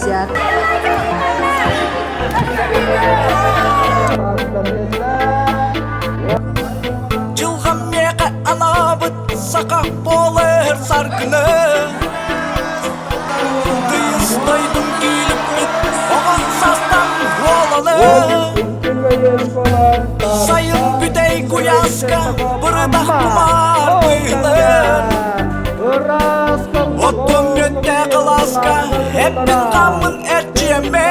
50. Жылган меqe алабыт сака болыр саркыны Тыйыстойдum килip бит оған састан оланы Sayın bütey kuyaska bırıdak kumar bıyılır Otun götte kılaska hepin kamın etçemen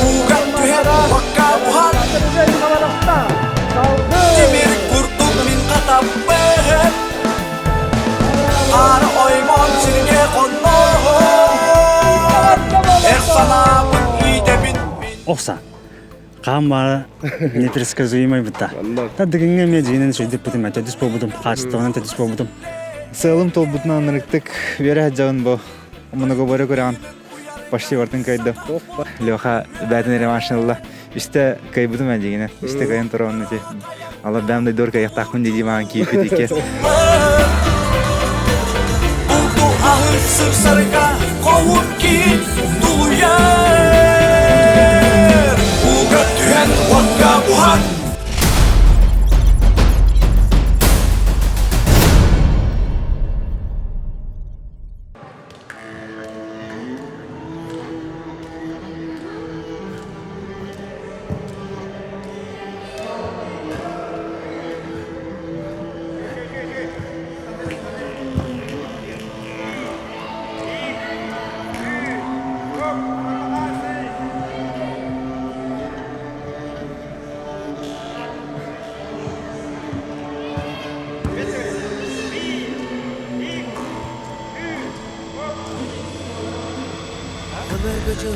Uğan tühet vakka buhan Demir kurtuk min katapet Ar oymon sirge konnohon Ersanabın idebin Оқса. Қамбара непредсказуемый быта. Та дегенге мен жинен сөйдеп бутым, төдүс болбудум, качтыгынан төдүс болбудум. Сылым толбутуна анырыктык бере жагын бо. Муну көбөрө көргөн. Почти бартын кайды. Леха бәден ремашнылла. Исте кайбудум мен жигине. Исте кайын турган эти. Алла бәмде дөркә яктакын диди ман кийип дике. Buldu ahır sır sarıga kovun ki duyar Uğra tühen vakka buhan Ömer gıcı,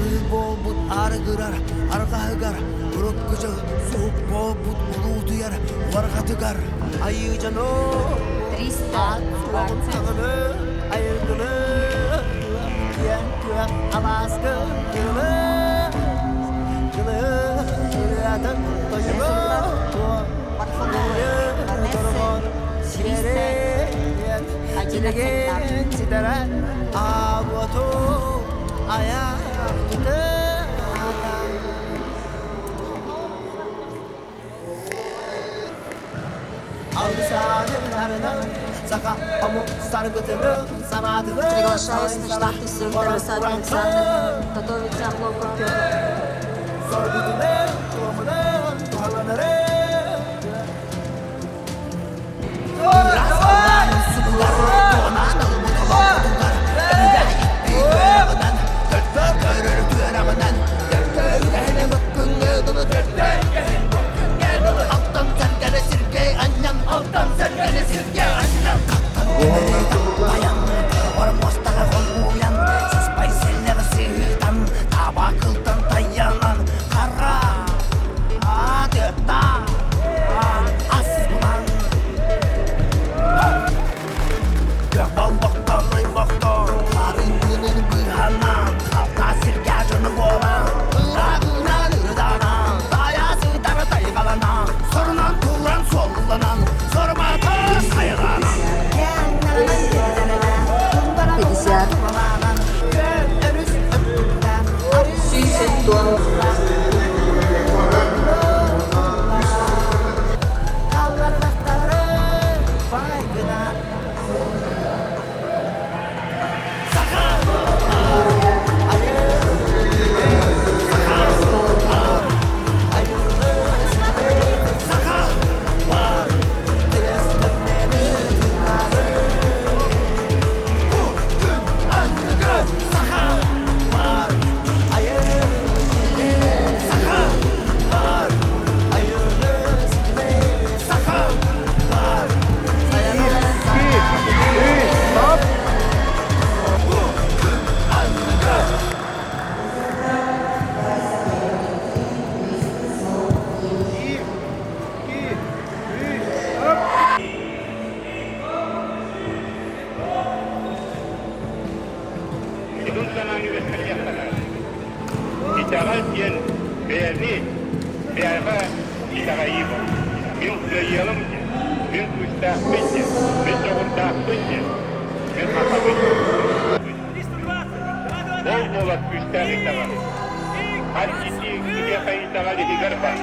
ül bol but arı gırar, arka hıgar, buruk gıcı, soğuk bol but ulu duyar, varga tıgar, ayı canı, 320. ağını, ayırgını, yan kıyak, alaskı, yılı, yılı, yılatın, toyunu, torun, siyere, çilegen, çitaren, ağutu, ayakta Aldısanlarına saka pamuk sargıtını sanatını Приглашаю штат инструктора Сад Александр готовить самлов компьютер. sorgutunu kulağını dualanları اشتغل ين بيرني بيرفع اشتغيب من سيالم من كوستا بيجي من جورتا بيجي من حسابي saat 3'te itibaren. Hadi ciddi gidiyor kayın itibaren hizar var.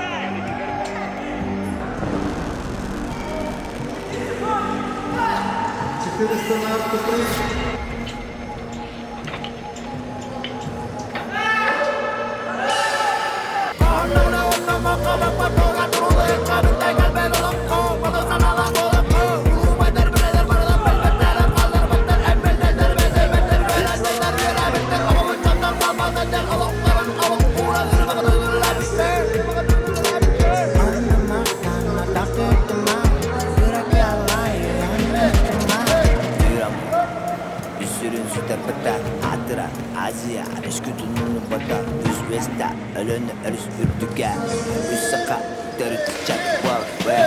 Üsürün süte pıta Atıra Azya Eşkütünün bata Üzvesta Ölünü örüs ürtüke Üssaka Dörütü çak Wow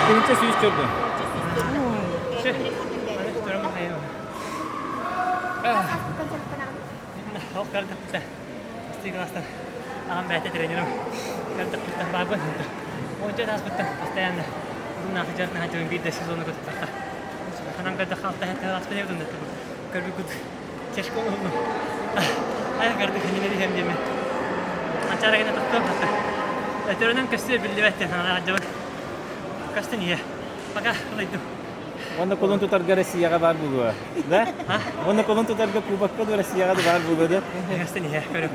Birinci suyu içiyordum. Kaldık bitti. İstiklasta. Ağam bəhte trenerim. Kaldık bitti. Babın. Onca da bitti. Постоянно. Bunun akıcılarına hacım bir de sezonu götürdük. Kanam kaldık hafta hatta aspede yaptım. Kalbi kut. Çeşko oldu. Ayak kardık hani ne diyeyim diye mi? Ancara gene tuttum hatta. Ötüründen köstü bildi bəhte. Hacım. Köstü niye? Baka kılaydım. Onda kolun tutarga Rossiyaga bar buluyor. Da? Onda kolun tutarga Kubakka da Rossiyaga da bar buluyor da. Köstü niye? Körüp.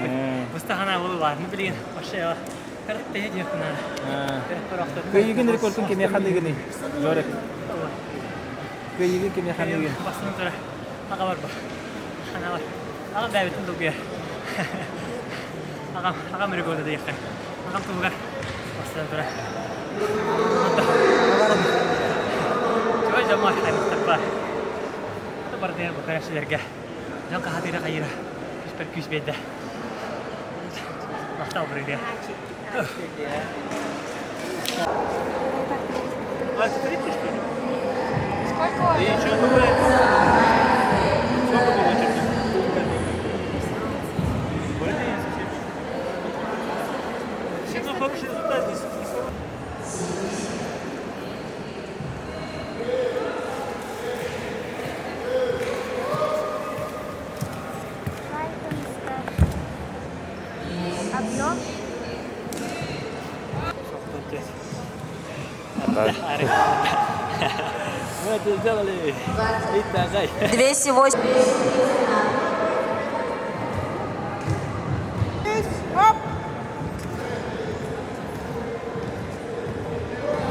Mustahana oğlu var. Ne bileyim. Başaya. Körüp de hediye kunara. Kıyıgın rekordun kime xanligini? Jorek. Kıyıgın kime xanligini? Basını tura. Ağa var bu. Ana var. Ağa bəybitin duguya. Ağa mürü golda da yakın. Ağa tuğga. Basını tura. Coba jamaah yang terbaik. Itu berarti bukan sejarah. Jangan kehadiran kaya. Perkus beda. Masa tahu beri dia. Сколько? Еще двое. Сколько получится? Все равно результат здесь. стресс. Мы это сделали. 208.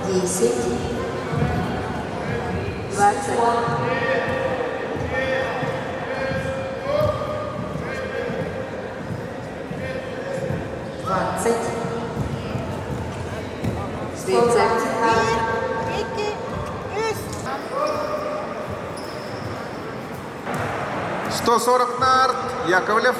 Десять. 20. 20. 30. 140 нарт, Яковлев.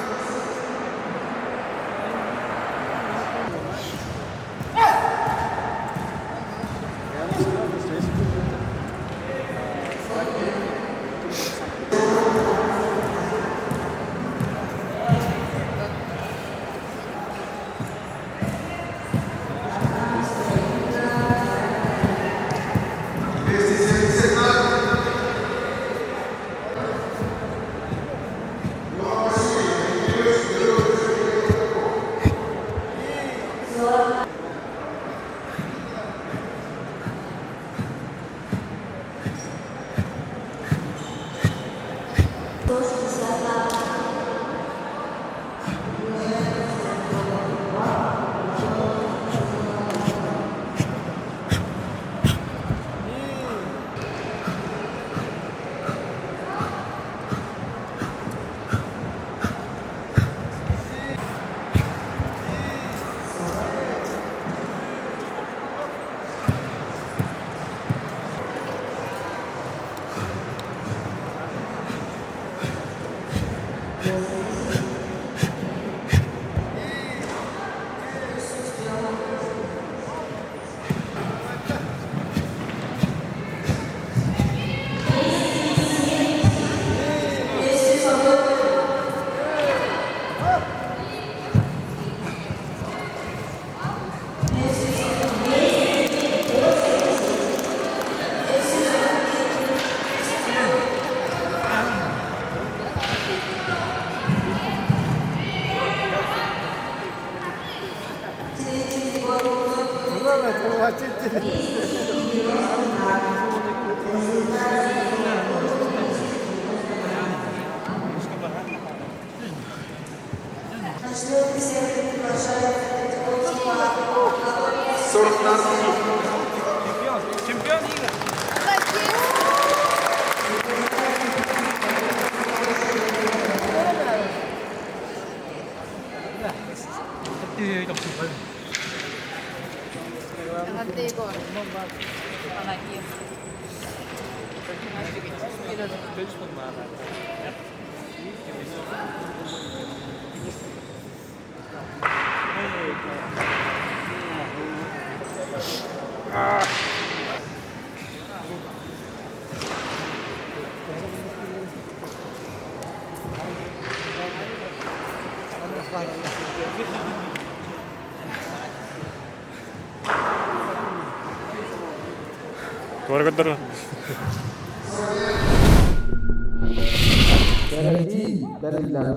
Благодарю.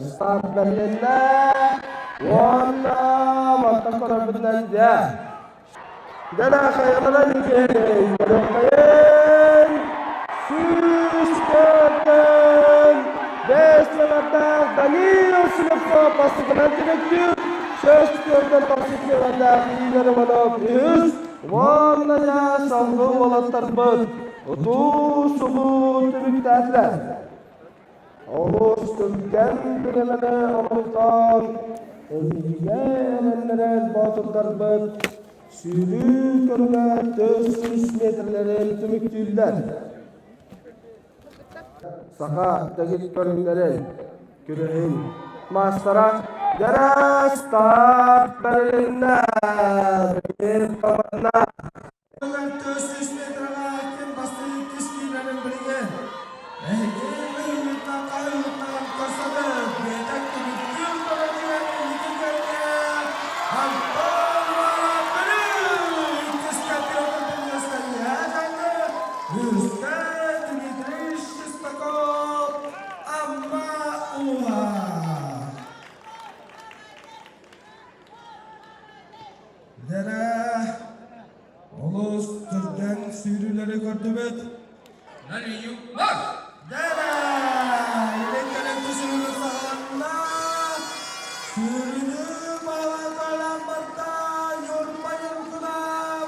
Start berlinda. Wala matakara bedanja. Dana khayran ke kayen. Sistem. Beslata Danilo sınıfta pasıkınan direktör. Söz gördüm pasıkılarda ileri manavriz. Wala ya salgı olatlar bud. Otu subu tübüktatlar. Oğuz Türk'ten birimine Amerikan, özüge erenlere batırlar bud. Sürü körüne 400 metrelerin tümüktüller. Saka tegit körünlerin küreğin mastara deras start berlinler bir kamanna. 400 metreye kim bastırı kiskilerin birine. sürüleri gördümet. Dere! İleklerin tüsürünü sağına. Sürünü bağlakalamada yormayın kuna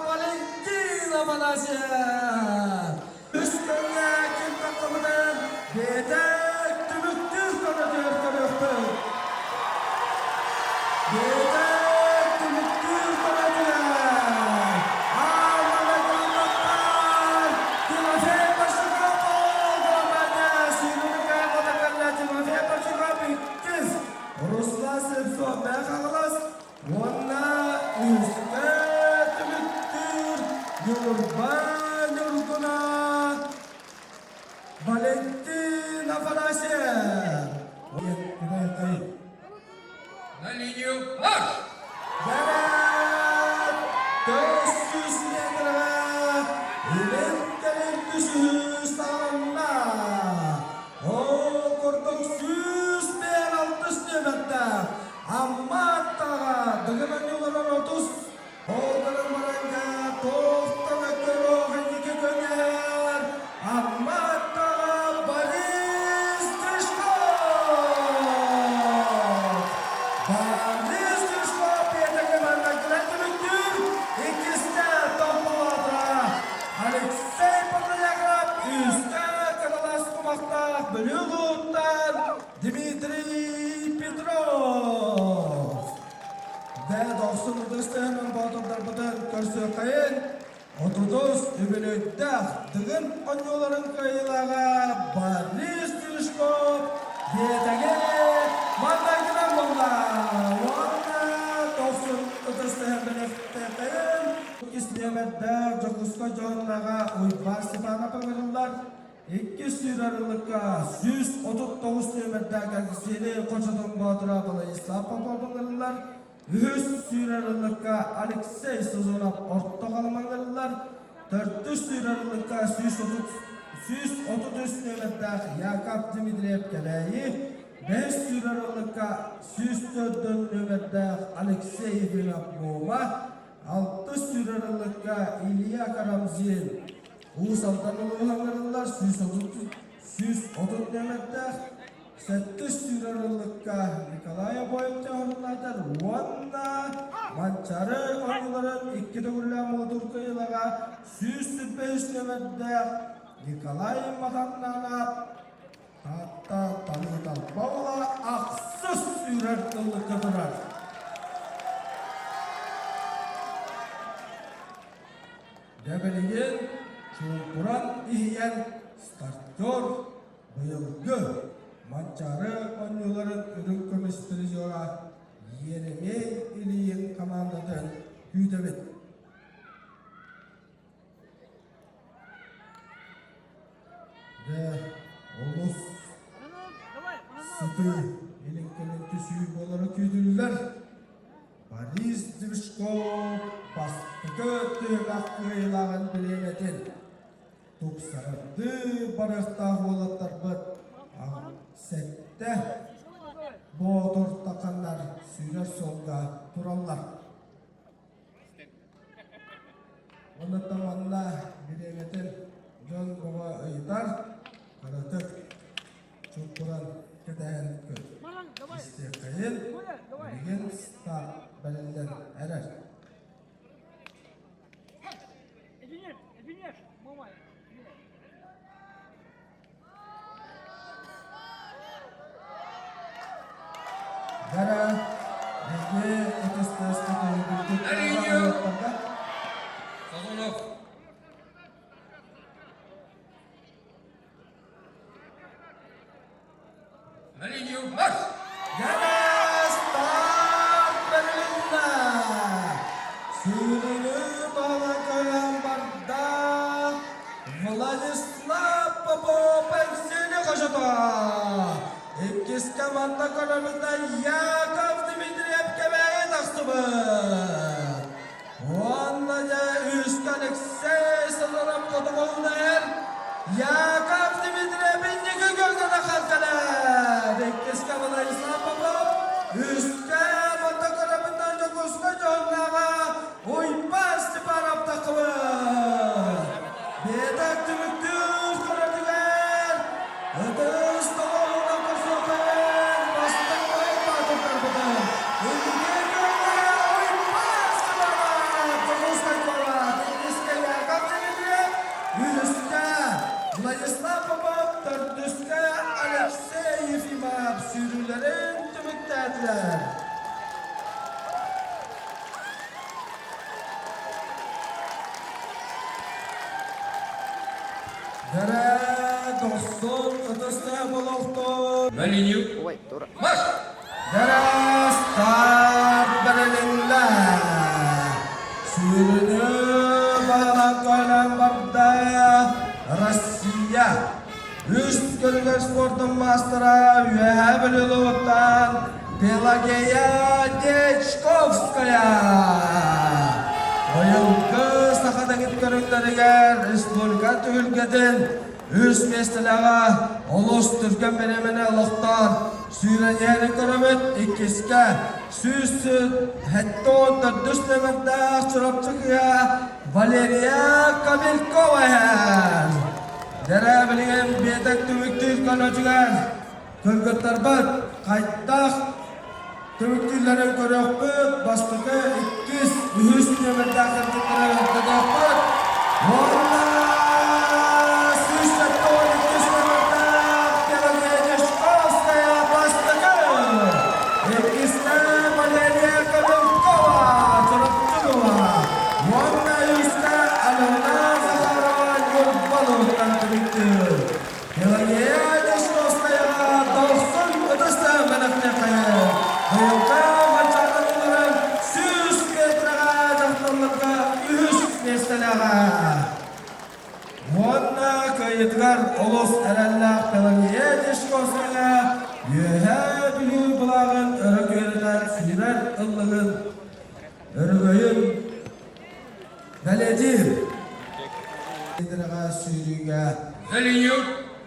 Valentina Malaysia. Üstüne kim takımının bedek tümüktür kanatıyor kanatır. Bedek tümüktür kanatıyor. Ağlamaya kalmaklar. Timofey başına bağlamaya. Sürünü kaybodakarlar Timofey başına bitkiz. Ruslan Sepsov Bekağlas. Ona üstüne tümüktür. Yorban yorguna. Valentina Malaysia. Berat 400 metre İleklerin düşüş sağlamda O 400 ben 60 metre Amma tağa Dığınan yolların 30 Oğlanın baranga Toğtan ökör oğun 2 göner Amma tağa Boris Grishkov Boris Grishkov Pedagi bardakilar tümüktür İkisine topu atıra Alexey Podolyakrab Üstte kanalas kumakta Bölüğü Guttan Dmitri Petrov Ve 90 dostlarının batırlar bıdır Körsü kayın 30 übülükte Dığın onyoların kayılağa Boris Grishkov Pedagi Mandaydıran bolla Vana 90 dostlarının kayın İstemedde Jokuska Johnlaga Uybar Stepana Pamirullar 2 sürarılıkka 139 nömerde Gergiseli Koçadın Batıra Bala İslam Papadınlarlar 3 sürarılıkka Alexey Sazonov Orta Kalmanlarlar 400 sürarılıkka 133 nömerde Yakab Dimitriyev Keleyi 5 sürarılıkka 104 nömerde Alexey Ivanov Moma 6 sürarılıkka İlya Karamzin Uğuzaltanlı ulanlarlar 130 nömette 7 sürarılıkka Nikolaya Boyukça orunlardır Vanna Mançarı oyunların 2 dögürlü Moldurka yılağa 105 nömette Nikolay Mahanlana Hatta Tanıtal Bağla Aksız sürarılıkka durar Debeliğin Çulturan ihiyen startör bıyılgı Mançarı oyuncuların ürün komisyonu Yeremey İliyin komandadan Hüdebet. Ve Olus Sıtı İlinkinin tüsüyü olarak hüdürler Boris Grishkov bastıkı tüylaklıylağın bilemetin Tuksarıdı barıqtağ olatlar bıt Sette Boğdur takanlar sürer solga turallar Onu tamanla bilemetin John Baba Öydar Karatık Çukuran Kedayan Kut İstekayın Bilgin start belirlen erer Gara Ege Ekostas Sazonov Malinyo marş Gara start belirlenme Sürünü bağlakayan barda Vladislav Popov Pensiyonu koşuda İkis komanda kanalında Yakov Dimitriyev kemeğe taksıbı Onunla üst Alexey Sazonov koduğunlar Yakov Dimitriyev'in yıkı gölgede kalkalar İkis komanda İslam Popov Üstte komanda kanalında Jokuska Johnlaga Uybar Stepanov takımı Станислав Попов, Төрдүскә Алексей Ефимов сүйрүләрен түмүктәделәр. Дәрә 90 болоқты. На линию. Марш! Дәрә старт бәрелінді. Сүйрүні бағалан көйлен барды. Россия. Үст көлгір спортын мастера үйәе білілуіттен Пелагея Дечковская. Ойылғы сақадағыт көріңдерігер республика түгілгеден үз местіліға олыс түркен беремені ұлықтан сүйренері көрімет екеске сүйсіт әтті онтар дүс нөмірді сұрапчықия Валерия Кабелькова. Дәрі білген бетік түміктер қанатығар көлгіттер бұд қайттақ түміктерлерін көрек бұд бастығы 200 нөмірді ақыртықтары өттігі бұд орна сүйсетті 12 нөмірді Пелагея Дечковская бастығы 2-сті Валерия Кабелькова Тұрыптығова орна 100-сті Алена Захарова Юрбаловтан түміктер Пелагея Дечковская 90 өтісті мәнікте қайыр Бұйылға матчағыларын сүз кетіріға жақтылыққа үш местеліға. Онна көйітгар олыс әрәлләқ Пелагея Дечковская үйе білу бұлағын үрігерден сүйрер ұлығын үрігейін бәледір. Сүйріге На линию.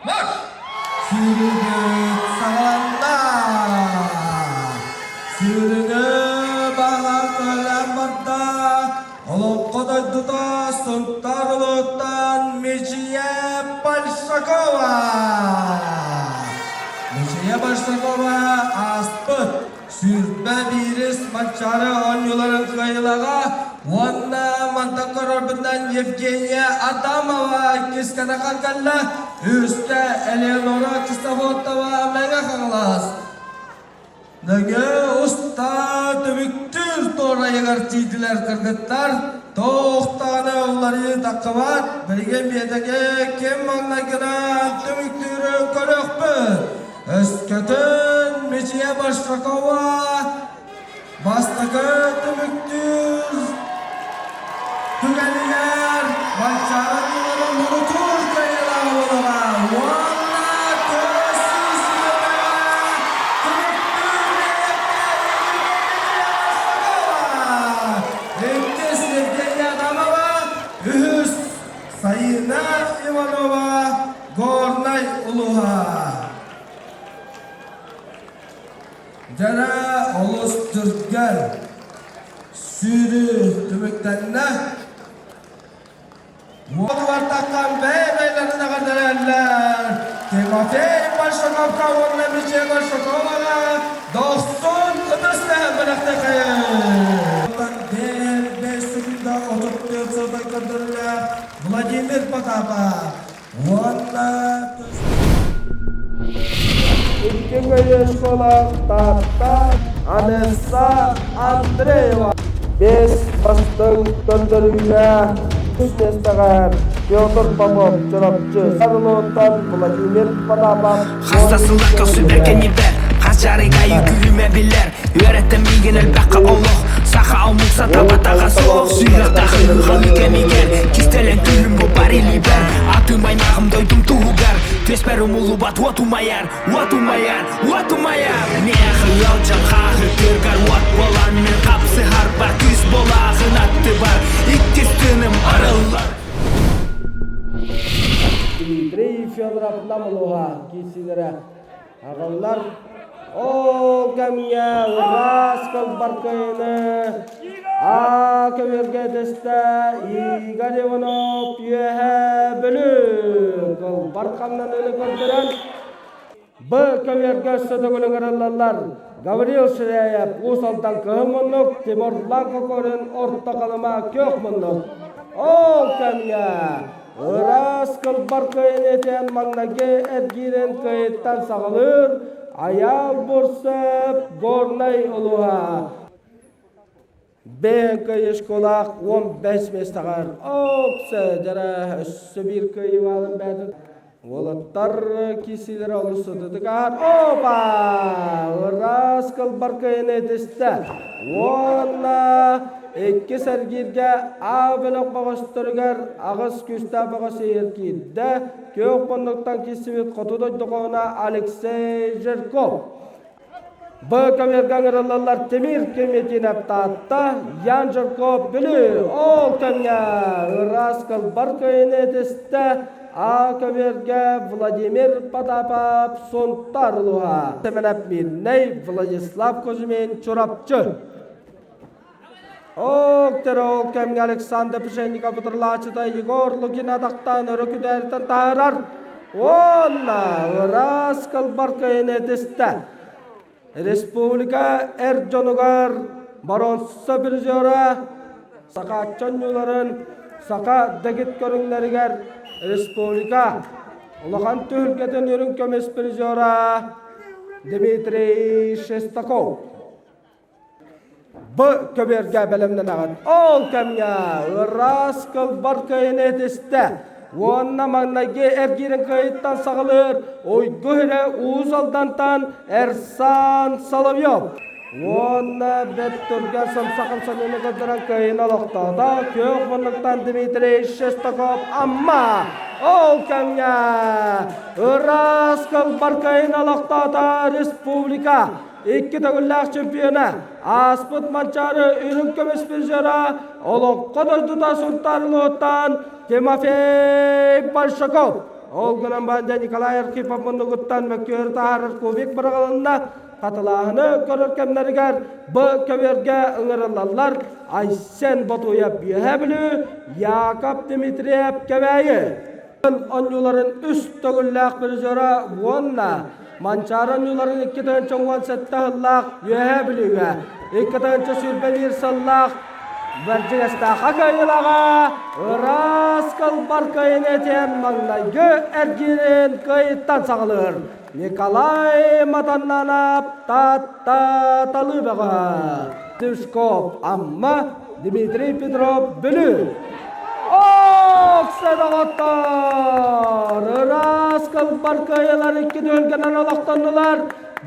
Марш! Сүйріге сағаланда Сүйріге бағар көлен барда Олық қодайдыда сұнттар ұлықтан Мечия Большакова Мечия Большакова аспыт Сүйртбә биріс матчары оңыларын қайылаға Онна Монтакорбіндан Евгения Адамова кескені қалғанла Үсті Элеонора Кистафотова мәңі қаңлас. Нөге ұста түміктір тора егер тейділер кіргіттар Тоқтаны олары таққымат Бірген бедеге кем маңнагына түміктірін көрек бұд Өскөтін Мечия Большакова Бастығы түміктір Түгәлілер Батчарынларын ұлытур көйелағы болуға Уанна төссіз ебеға Түміктір Ектес Евгения Адамова Үз Сайына Иванова Горнай ұлыға Жара олыс түртгер Сүйрі түміктеніне Оғы бар таққан бәй-бәйлеріне қадыр әлілер Тимофей Большаковқа орны Мечия Большаковаға 90 үдісті білікті қайын Дәл 5 секунда отырып сұрдай көрдірілер Владимир Потапов Онна Иккенге школа Тарта Анесса Андреева 5 бастың көндірілге Күстестіғар Петр Попов Жұрапчы Сарылуыттан Владимир Потапов Хастасылар көсі бәркенебер Қасжарыға үйкүйіме білер Үйәреттен бейген әлбәққа олық Сақа алмықса табатаға соқ Сүйрақтағы ғал екемегер Кестелен түлім бұл бар елібер Атым айнағым дойдым туғығар Теспәрім ұлы бат уатумаяр Уатумаяр, уатумаяр Меғі елжан қағы көргар Уат болан мен қапсы харбар Күз болағын атты бар Иктестінім арылар Дмитрий Федоров намылуға кесілері ағалар Ол кәмия ұрас көмбаркайыны Көмерге десті Игорь Иванов үйе білі Көмбарқамнан өлі көрдірін Бұ көмерге сөдігілің ұралалар Гавриил Ширяев ұсалдан күйімінік Тимур Ланкокорын орта қалыма көк мұндық Ол кәмия ырас кылбар кыйын этен маңнаге эргирен кыйыттан сағылыр, аял бурсып горнай улуа. Бен кыйыш колақ 15 местағар. Оксы жара өссі бір кыйы балын бәді. Олаттар кисилер олысыдыдығар. Опа! Ырас кылбар кыйын етісті. Онна Экке сәргерге абылық бағыстырғар ағыз күсті бағысы еркейді. Көк бұндықтан кесімет қотуды дұғына Алексей Жирков. Бұл көмерген ұрылылар темір кеметен әптатта Ян Жирков білі. Ол көмге ұрас кылбар кыйын етісті. А көмерге Владимир Потапов сонтарылуға. Семенеп менней Владислав Кузьмин Чурапчы. Ол кәмге Александр Пшенников ұтырлачыда Егор Лукин адақтан өрікудәртін тағырар. Онна ұрас кылбар кыйын етісті. Республика әрджонығар баронсы біржері сақа чонюларын сақа дәгет көріңлерігер республика ұлақан түлкетін үрін көмес біржері Дмитрий Шестаков. Бұл көберге бәлімнен ағын. Ол кәмге ұрас кылбар кыйын етісті. Онна маңнайге әргерін кыйыттан сағылыр. Ойгөйрі уызалдантан Әрсан Соловьев. Онна бәт түрген самсақын саныны көдірін кыйын алықтада. Көк мұндықтан Дмитрий Шестаков. Амма ол кәмге ұрас кылбар кыйын алықтада республика. Ikki tagıllaq çempiyona Asput Mançarı ürün kömüs bir jara Oluk Kodoş Duda Sultanlıqtan Timofey Balshakov Olgunan banda Nikolay Arkhipov Munduguttan ve Kör Tahar Kubik Bırğalında Katılağını körürkemleriger Bu köverge ıngırılallar Aysen Batuya Bihebilü Yakab Dimitriyev Keveyi Anyuların üst tagıllaq bir jara Vonna Mançaran yuların iki tane çoğun sette hallak yühe bilüge. İki tane sürbelir sallak. Vercin estağa kayılağa. Iras kalbar kayın eten mağnayı ergirin kayıttan sağılır. Nikolay Matanlanap talı bağa. Dışkop amma Dmitri Petrov bülü. Oksa dağıttar, ıras kılbar kayılar iki dölgenen alaqtanlılar.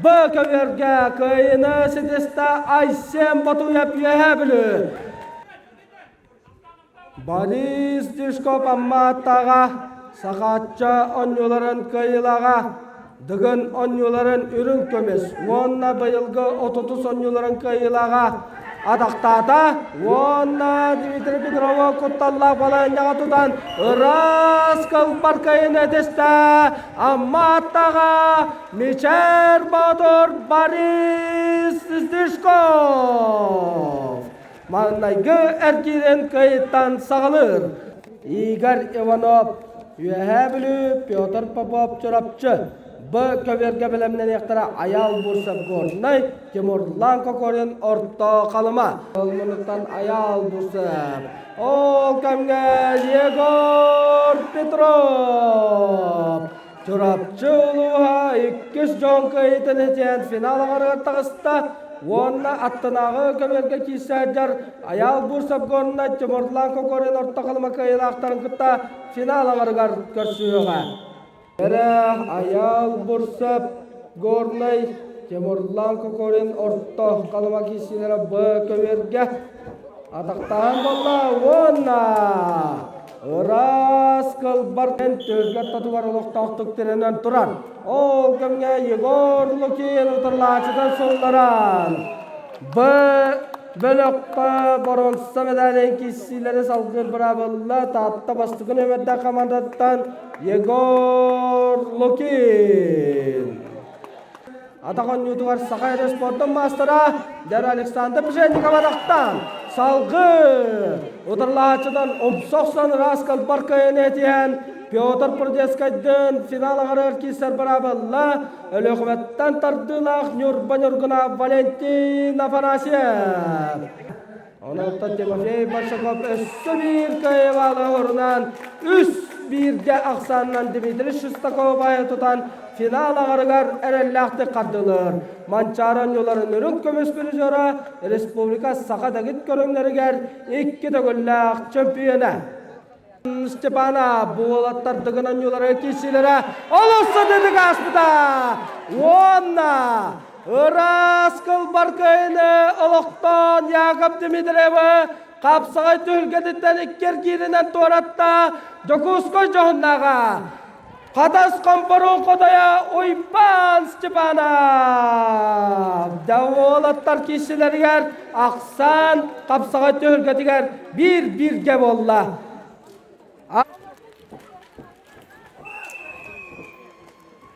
Bu köverge kayını sidiste Aysen Batuyep yehebilü. Boris Dishkov amma tağa, sağatça onyuların kayılağa. Dıgın onyuların ürün kömez, onna bayılgı 30 onyuların kayılağa. Adaqtata, Wonna Dmitri Petrova Kuttalla falan yağıtıdan ıras kılbar kayın edeste Amatağa Miçer Badur Boris Dishkov Mağnayı ergiren kayıttan sağılır Igor Ivanov Yühebilü Pyotr Popov Çorapçı Bu köverge bilemden yaktara ayal bursap gornay Timurlan Kokorin orta kalıma Olmanıktan ayal bursap Ol kamge Yegor Petrov Çorapçı uluha ikkis jon kayıtın eten final ağırı tağısta Wonna attınağı köverge kisarjar ayal bursap gornay Timurlan Kokorin orta kalıma kayıla aktarın kıtta final ağırı körsüyoga ayal bursap gornay Timurlan Kokorin orta kalıma kişilere bu köverge ataqtan bolla Wonna ıras kılbar tözge tatuvar oluqtaqtık terenen turan ol kemge Yegor Lukin utarlaçıdan sonlaran bu bölükta boronsa medalen kişileri salgır bıravılla tatta bastıkın emedde kamandattan Yegor Lukin Ataqan yutugar Sakayra Sport'un mastera Der Alexander Pşennikov adaqtan salgı utarlaçıdan 90 ras kalbar kayın etiyen Pyotr Prodeskay'dan final ağırır kisar bıravılla ölüqmetten tardılaq Nurbanurguna Valentin Afanasyev Onalta Timofey Balshakov össü bir kayıvalı uğrunan üst 3-1'ge aksandan Dmitri Shostakova'ya tutan final ağırıgar erellahti kardılır. Mançaran yolların ürün kömüs prizora Respublika Sakadagit körünleriger 2 dögüllak çempiyona. Stepana buğulattar dıgınan yolları kişilere olursa dedik aspıda. Onna Iraskal barkayını ılıqtan Yakub Dimitriev'i kapsağay tülgeditten ikker girinen toratta Jokuskoy johunnaga Kadas komporon kodaya oypan Stepana Davolattar kişilerger aksan kapsağay tülgediger bir bolla.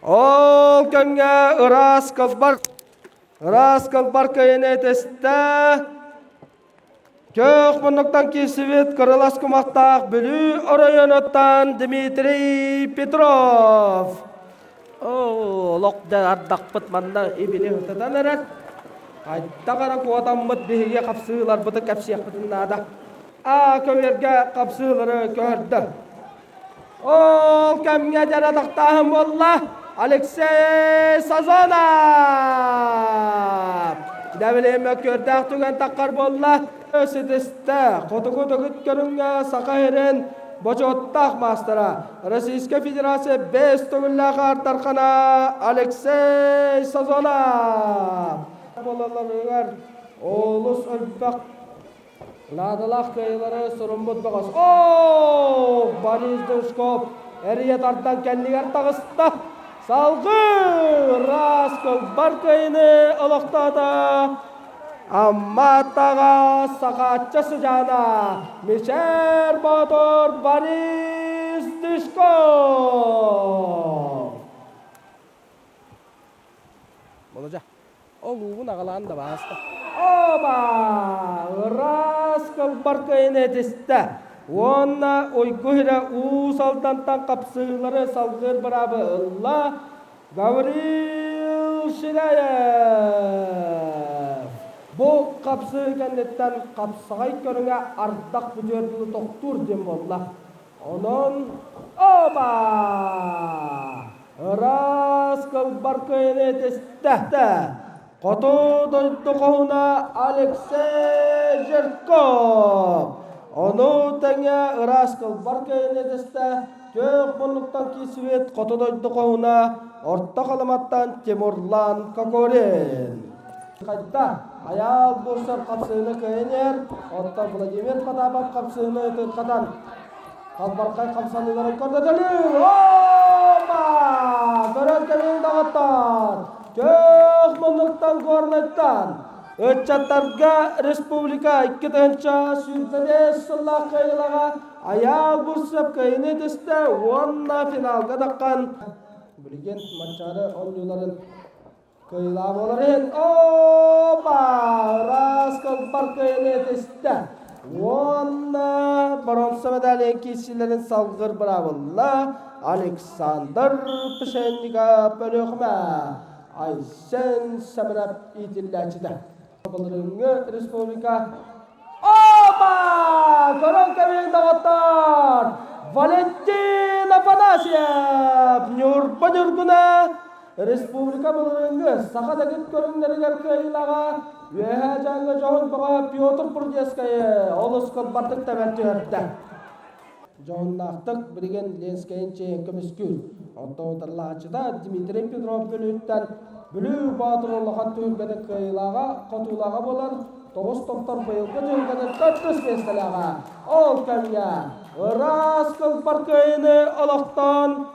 Ol könge Iraskal barkayını teste Kök bunluktan kesibet kırılas kumaktaq bülü orayonottan Dmitri Petrov. Lokda ardak pıtmanda ibili hıtıdan erat. Hayda kara kuatan mıt bihiye kapsılar bıtı kapsiyak bıtınada. Köverge kapsıları kördü. Ol kemge jaradaqtahım wallah Alexey Sazonov. Davileme kördaq tügen taqqar wallah. Ösüdeste kotu gütkörünge sakaheren bojottaq mastara. Российская Федерация 5 tügüllaq artarqana Alexey Sazonov. Bolalarıgar olus ölbaq Ladalaq kayıları surumbut bağız. Boris Dushkov eriye tartan kendiger tağısta. Salgı Iraskal barkayını ılıqtada. Amma tağa sakatçısı cana. Mişer Bator Boris Dushkov. Olacak. Oluğun ağalan da bastı. Iraskal barkayını teste. Onna oyguhira usaltantan kapsıları salgır barabı Allah. Gavril Shilayev. Bu kapsı kendetten kapsağay körüne ardak büdürdüğü toktur dem Allah. Onun Iraskal barkayını teste. Koto doyduğuna Alexey Zherkov. Onu tenge Iraskal barkayını teste. Kök bunluktan kesibet koto doyduğuna orta kalamattan Timurlan Kokorin. Kayda ayal boşlar kapsığını kayınyer. Orta Vladimir Patapov kapsığını tutkadan. Kalbarkay kapsanıları kordatalım. Görönkemini dağıttan. Kök bunluktan kornettan. Öçatlarga Respublika 2 tönça sürtede sıllah kayılaga ayal boşlar kayını teste. Onna finalga dakkan. Bilgen maçarı 10 yılların kayılağı oların. Iraskal barkayını teste. Onna bronza medalya kişilerin salgır bravolla Alexander Pshennikov bölüğme Aysen Samirab itillaçıda. Bulurungu Respublika Koron keminin dağıttar Valentin Afanasyev Nyurpa Nyurguna Respublika bulurungu Sakadagit körünleriger kayılağa Veha janga johun baga Pyotr Purjeskaya Oluskal bartık taberti örtte. Johun naqtık birigen Lenskayin çeyin kömüskür. Onto tarlaçıda Dmitri Petrov bölütten Bülü Batırolluğan tüyülgede kayılağa Kotulağa bolar. Toğuz toptar bayılgı tüyülgede 400 bestelağa. Ol kemya Iraskal barkayını ılıqtan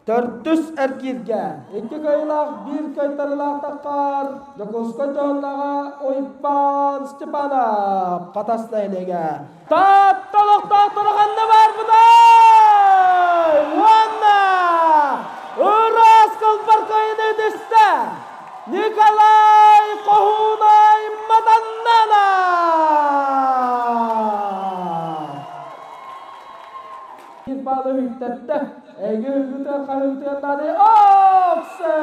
400 erkirge. 2 kayılaq, 1 kaytarılaq taqqar. Jokuskoy johunnağa oypan Stepanov qatasna elege. Tattılıqta turğandı var buday. Onna Iraskal barkayını teste. Nikolay Kohunay Madannana. Bir balı hüttette. Egülgüter kahültüyenleri okse.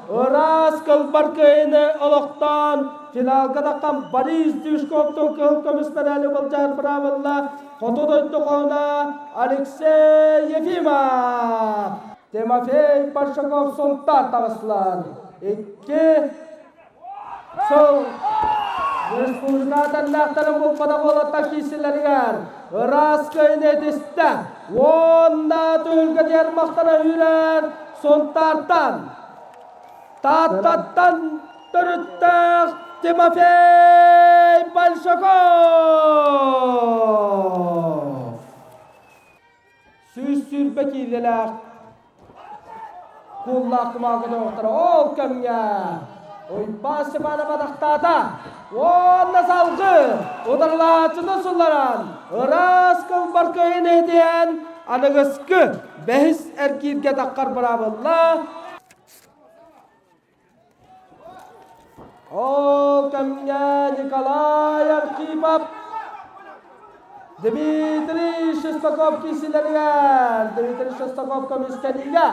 Iraskal barkayını ılıqtan финалга даққан Борис Дюшковтың көміспенәлі болжар правилла қотодойты қона Алексей Ефимов. Тимофей Паршаков сонтар табысылар. 2 сол республикадан нақтарын бұл педагогта кесілерігер. Рас көйіне десті. Онда төлгі дер мақтана үйрер. Сонтартан. Таттаттан түріттіқ Тимофей Паршаков. Сүр-сүрбе кейлелер. Kulak mağı doktor ol kömge. Oy başı bana badaktada. Onda salgı. Odarlaçını sullaran. Iras kılbar köyün ediyen. Anıgıskı. Behis erkirge takkar bıravılla. Ol kömge Nikolay Arkhipov. Dmitri Shostakov kişilerine. Dmitri Shostakov komiskeniyle.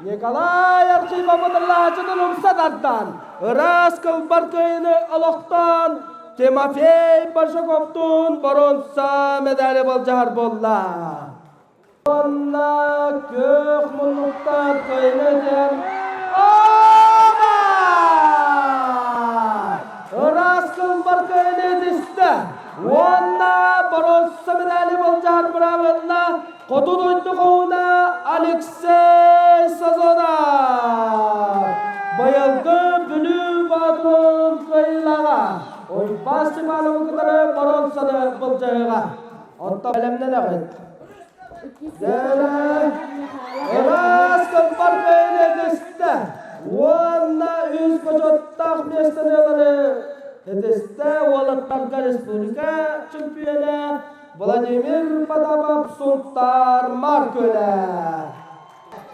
Nikolay Arkhipov odarlaçının umsadardan. Iras kılbar köyünü aloqtan. Timofey Parshakov'tun boronsa medali boljar bolla. Onna kök mulluktar köyünü den. Oba! Iras kılbar köyünü diste. Onna boronsa medali boljar bolla. Kodu doydu koğuna Alexey Sazonov. Bayılgı bülü badron kıyılağa. Oy bası balımkıları baronsanı bulcayığa. Otta elemden ağıt. Gelin. Eras kılbar köyüne deste. Onna üz kocottaq mesteneleri. Deste Olattarga Respublika çempiyonu. Vladimir Padapov Suntar Marköle.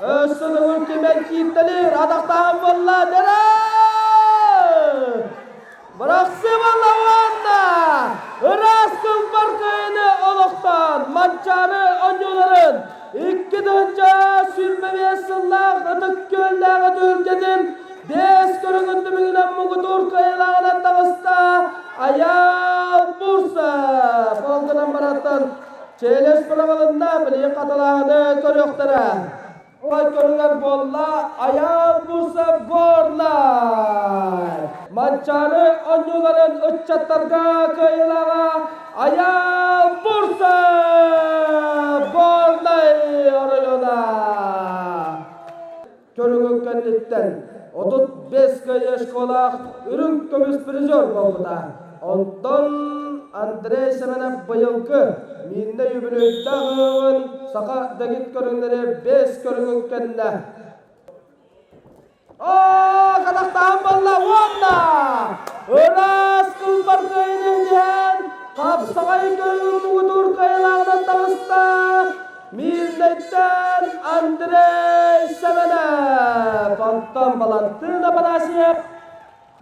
Ösünü ülkemen kittelir. Adaktan valla nere? Bıraksı valla vanda. Iras kılbar köyünü oluktan. Mançarı onyoların. 2 dönce sürmemeye sıllar. Gıdık göllerine dölgedin. Des körüngündü mügünen mugudur kıyılağına dağısta. Ayal bursa. Polgınan barattan. Çeyleş pılavalında bile katılağını körüktüre. Oy körünger bolla. Ayal bursa borlar. Mançarı onyuların ıççatlarga kıyılağa. Ayal bursa borlar. Orayona. Körüngün kenditten. 35 yaş kolaq ürün kömüs prizor bolda. Ondan Andrei Semenov bayılgı minde yübülüydağın saqa dagit körünleri 5 körüngün kenne. Ooo kadaqtan bolla vonna! Iras kılbar köyünün diyen kapsağay köyün muğdur kayılağından dağısta. Milletten Andrei Semenov Pantan balantına banasıyıp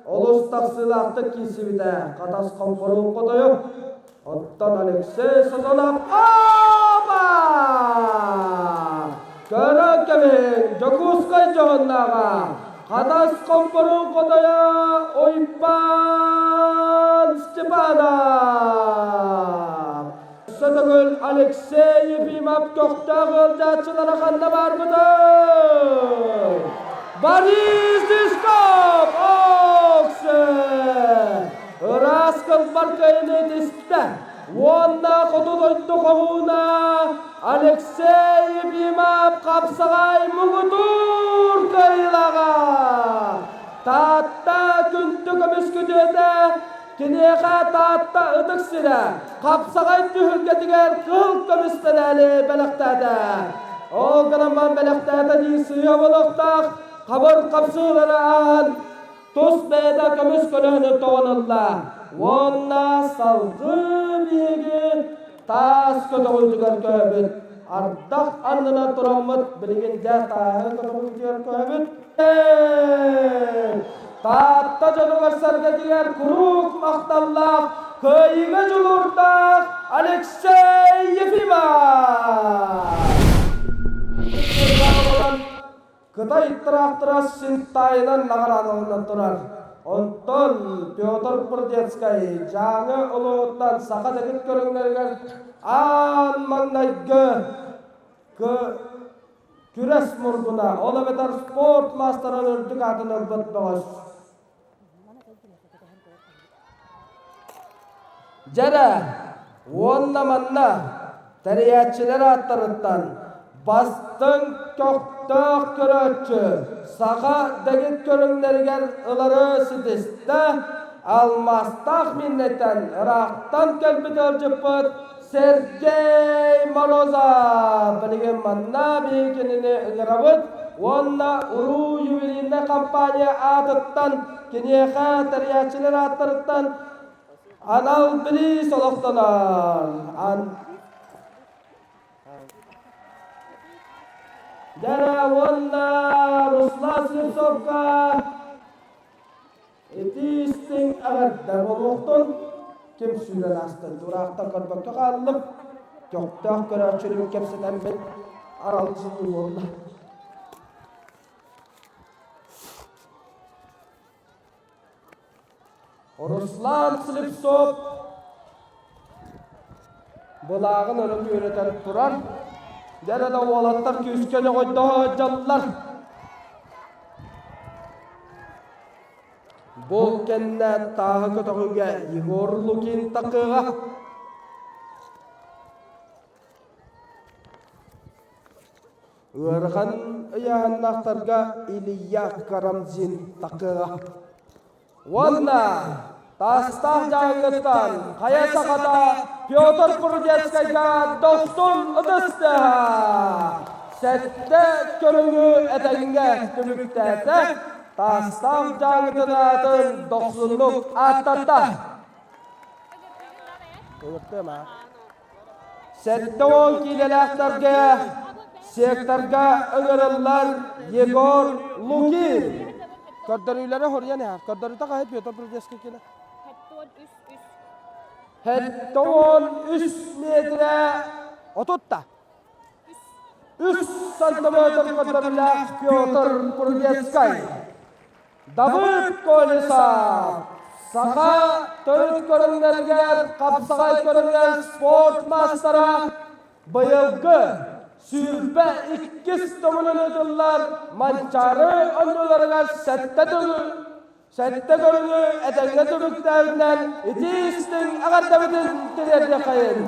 Olustaq sılaqtı kisibide Qatas komporun kodoyu Ottan Alexey Sazonov Oba! Körök kemin Jokuskay joğunnağa Qatas komporun kodoyu Oypan Stepanov Sötөгül Alexey Ефимов köktağıl jaçılara qanda bar budur. Boris Dishkov oqsı. Iras kılbar köyüne diste. Onda kodu doydu qoğuna. Alexey Ефимов kapsağay muğudur kıyılağa. Tatta küntü kömüsküdüde. Kineqa tatta ıdıksire, kapsağay tühülgetiger kıl kömüspeneli belektada. O gınaman belektada diysiyo buluqtaq, qabır kapsıları an, tus beyda kömüskölünü toğunilla. Onna salgı bihigi, tas kötüğüldüger köbüt. Ardaq anına turamıt, bilginde tağı kötüğüldüger köbüt. Tatta canıvarsarga diğer kuruk maqtallaq, köyüge julurdaq, Alexey Ефимов. Kıta ittiraqtıras sintayınan nağaranığından turar. Онтон Петр Прудецкий жаңы ұлығыттан сақа дәкет көріңдерген ан маңнайғы күрес мұрдына ола бетар спорт мастарын үрдік атын өлбіт бағаш. Жәрі, онна манна тәриятчілер аттарыттан бастың көктөк көрөтчі сақа дәгет көріңдерген ұлары сідісті алмастақ миннеттен Ирақтан кәлбіт өлжіппіт Сергей Мороза білген манна бейкеніне ұғырабыт онна ұру ювелинна компания атыттан кенеға тәриятчілер аттарыттан анал білі солықтанар. Жара онна Руслан Слепцовқа етістің ағырда болуқтың кем сүйрен астын дұрақтан көрбөкке қалып көктөк көрөчүлүк кепсетен бет аралышының орны. Руслан Слепцов бұлағын өліп үйретен тұрар. Дәрі олаттар күйіскені қойды жаллар. Бұл кәнне тағы көтіғіге Егор Лукин тақыға. Өрған ұяғыннақтарға Илья Карамзин тақыға. Онна тастақ жаңғыттан қая сақата Петр Прудецкийға достын ұдысты. Сәтті көріңі әтәгінге түміктәді тастақ жаңғыттан атын доқсынлық аттатта. Сәтті он кейлеләқтарға сектарға ұңырылар Егор Лукин. Көрдөрүлөрү хорьян яа. Көрдөрүтө кайып Петр Прудецкий келе. Хеттон 3 метре отутта. 3 сантиметр көрдөрүлөр Петр Прудецкий. Давыд Колеса. Сака төрт көрүнгөргөр, капсагай көрүнгөр спорт мастера быйылгы Sürbe 2 tomunun ödüller, mançarı önlülerine sette görünü edenine dövüklerinden etistin ağırdavidin dilerde kayın.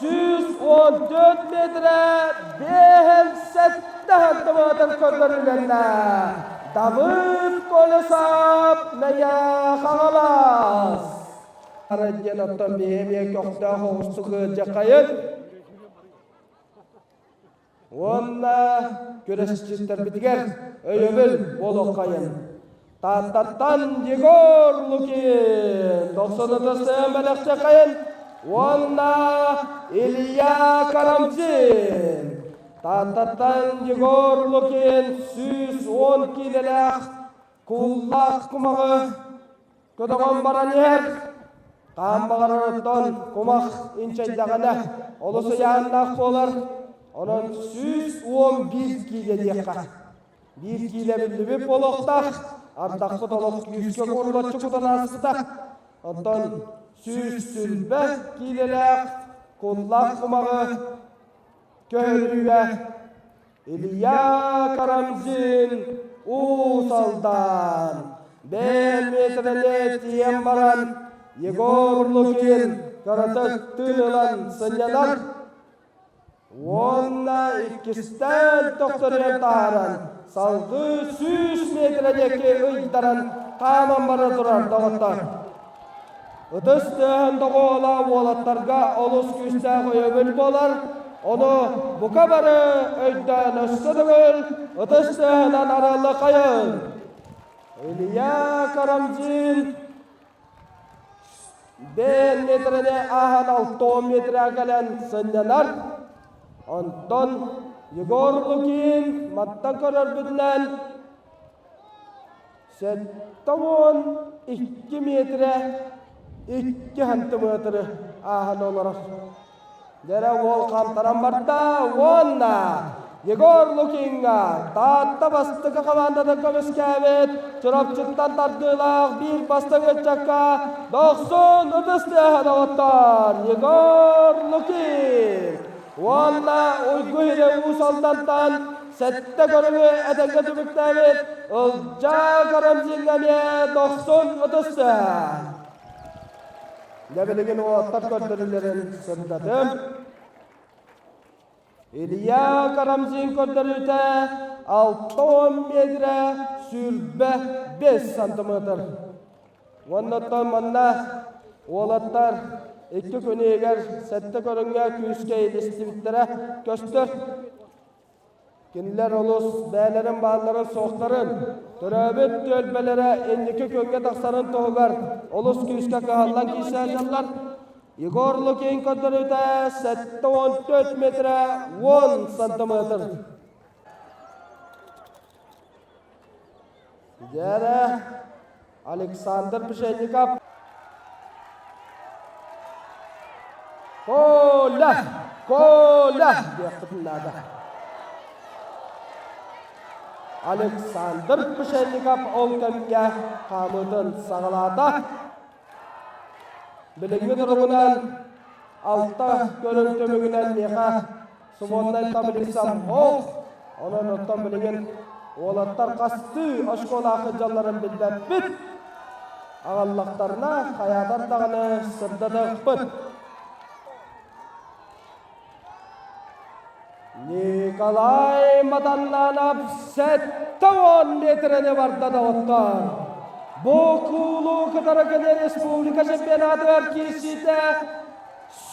114 metre behem sette hantımatın kördürülerine Davıd Kolesap neye kağalas. Aracın ottan behemeye kökta hoğustuğu cakayın. Onna güreşçiler bitiger, öyöbül bolu kayın. Tattattan Егор Лукин, 90'lısı melek cakayın. Onna Илья Карамзин. Tattattan Егор Лукин, 110 kiloluk kullak kumağı. Kötüğün baran yer. Қамбағарыттан комақ инчайдағана олысы яғындақ болар. Onun 111 kile deyekka. 1 kile bildiği boloktak. Ardaqı dolok 100'ke korulatçı kudan asıtak. Ondan 105 kilelik kullak kumağı köylüye. İlya Karamzin Usal'dan 1 metrele tiyem baran Егор Лукин каратак тыныlan сынялар. Онна икистен тоқтырын тағаран. Салғы 100 метредеке ұйдаран қаман бара тұрар дағыттар. Үтістен дұғыла олаттарға олыс күсті қойыбіл болар. Оны бұқа бары өйден өссідігіл. Үтістен аралы қайын. Илья Карамзин 1 metrede ahan 6 metre gelen sınyalar. Ondan Егор Лукин matta körür bütünen 2 metre 2 santimetre ahan olarak. Dere ol kantaran barda onna Егор Лукинга таатта бастыка командада көмескәбет чорапчыттан тардылак бир бастык өтчакка 90 ыдыстыга оттар Егор Лукин Ванна уйгуйре усалдантан сетте көрүгү эденге түбүктәбет ылжа карамзингаме 90 ыдысты Дәбелеген оттар көрдүрлерин сырдатым Илья Карамзин көрдірілді 6 метре сүрбе 5 сантиметр. Оннаттан манна олаттар 2 көнегер сәтті көрінге күйіске елесті біттері көстір. Кенілер олыс бәлерін бағыларын соқтарын, түрәбет төлбелері 12 көнге тақсарын тоғығар. Олыс күйіске қағалан кейсі әлжалар. Егор Лукин көтөрүтө 7-14 метре 10 сантиметр. Дәрі Александр Пшенников. Коля! Бектіпіллады. Александр Пшенников ол көмге қамыдын сағылады. Біліңгі тұрғынан алта көрін төмігінен меға сумоннай табылысам ол, оның оттан біліңін олаттар қасты ашқолақы жалларын білдәп біт, ағаллақтарына қаядар дағыны сырдадық біт. Николай Маданнанап 7-10 метріне бардады оттар. Бокулу Катаракане Республика чемпионаты өркесіде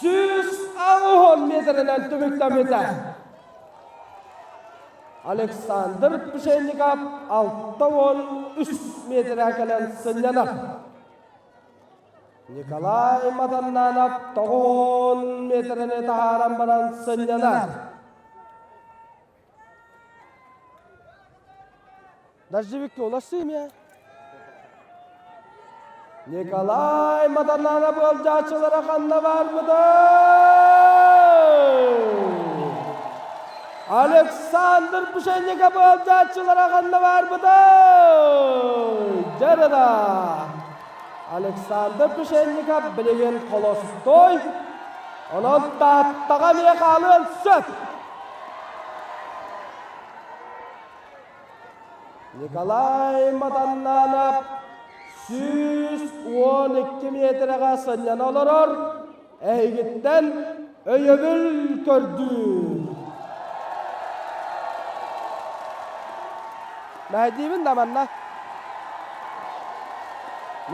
110 метрінен түміктамеді. Александр Пшенников 6-13 метр әкелен сынянар. Николай Маданнанов 9 метріне тағаран баран сынянар. Дәждебекке оласы ме? Николай Маданнанов олжачылары қанна бар бұды? Александр Пшенников олжачылары қанна бар бұды? Жарыда. Александр Пшенников білеген қолостой. Оның таттаға меқалын сөп. Николай Маданнанов 112 метрға сынyan оларыр, әйгіттен өйебіл көрді. Мәдейбін даманна.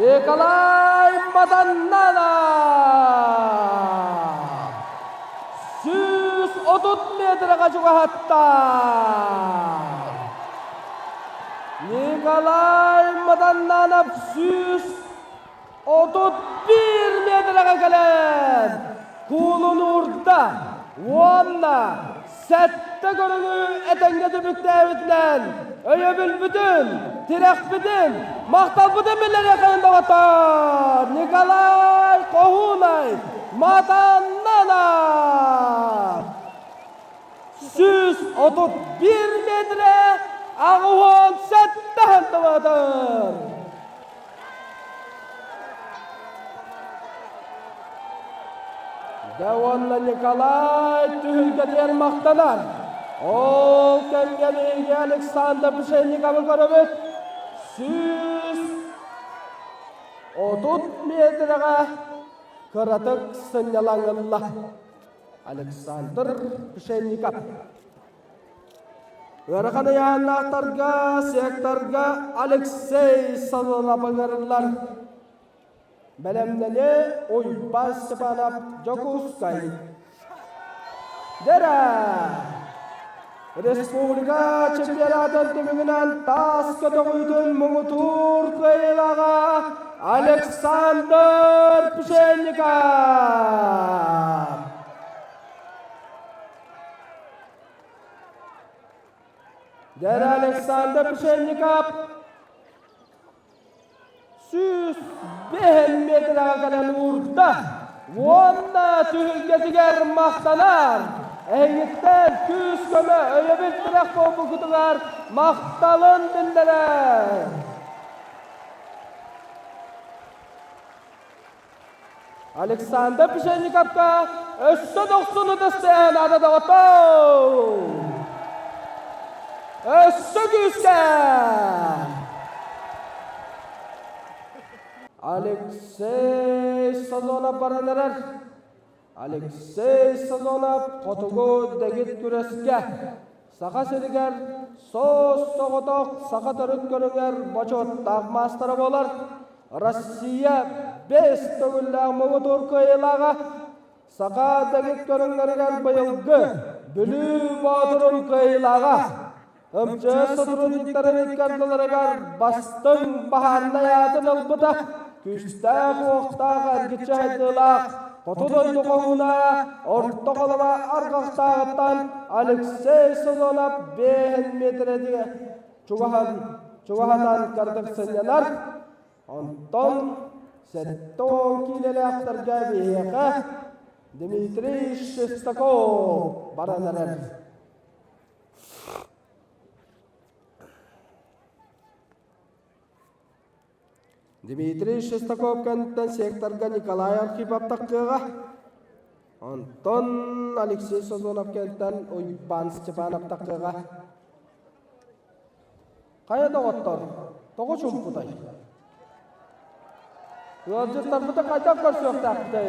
Николай Маданнанов 130 метрға жүға хатта. Николай Маданнанов 131 метрға кәлін. Кулын ұрда, онна, сәтті көріңі әтенге түбікті әвітінен. Өйебіл бүтін, тирек бүтін, мақтал бүтін білер еқайында отар. Николай Қоғунай Маданнанов 131 метрі Ағуан сәтті хантымадыр. Дәуанна Николай түхілгедер мақтанар. Ол кәмгелеге Александр Пшенниковы көрібіт 130 метрға қыратық сынялаңылла. Александр Пшенников. Өріқаны яғынақтарға, сектарға Алексей Салонапыңырылар. Бәлемнеле ойбас Степанов Жокускай. Дәрі! Республика чемпионатын түмігінен тас көтіғүйдің мұңытур көйлаға Александр Пшенников. Дәрі Александр Пшенников 105 метрға кәлін ұрда. Онда түхілгетігер мақтанар. Eğitten küs köme öyebildirek bu kutular maktalın dinlere. Alexander Pişennikov'ka össü 90'ı desteyen adada oto. Össü küske. Alexey Sazonov baranerer. Alexey Sazonov qotugu degit küreske. Saqa sediger sos soğutok saqa törüt görünger boçot dağmastara bolar. Rossiya 5 tөгүлләг мөгүтүр кыйлага сака дегит көрүнгөргөр быйылгы бүлүү батырын кыйлага ымчы сотрудниктарын кардыларыгар бастың бахарна ятын ылбыта күстә уктаг аргыча хайдылак котудон тугуна ортоголова аргактагыттан Алексей Сазонов 5 метрдеги чугахатан кардыксынянар Антон Сеттон килелектарга бейеқа Дмитрий Шестаков баранарар. Дмитрий Шестаков кенттен секторга Николай Архипов таққыға. Антон Алексей Сазонов кенттен Ойбан Степанов таққыға. Қайда оттар? Тоғы чумпудай. Yolcularımızda kaydak koşuyor taktı.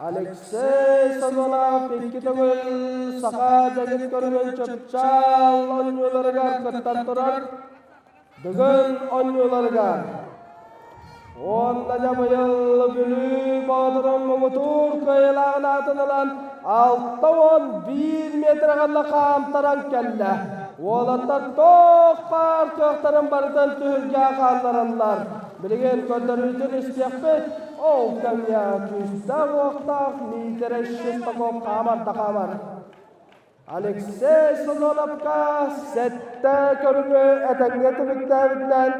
Alexey Sazonov peki tөгүл sağa degit görünen çöpçal oynuyorlarga kıttan turar. Bugün oynuyorlarga. Onda jabayıl bülü bağdırın muğutur kıyılağına atılan 6-11 metre galla kamtaran kelle. Oğlanlar toqpar toqtarın barıdan tühülge qallarınlar. Bilgen köndürüydün istiyakbet, oğ kamya küste oqtaq nitere Şestakov qamar da qamar. Alexey Sazonovka sette körüngü etenge tübükte bitlen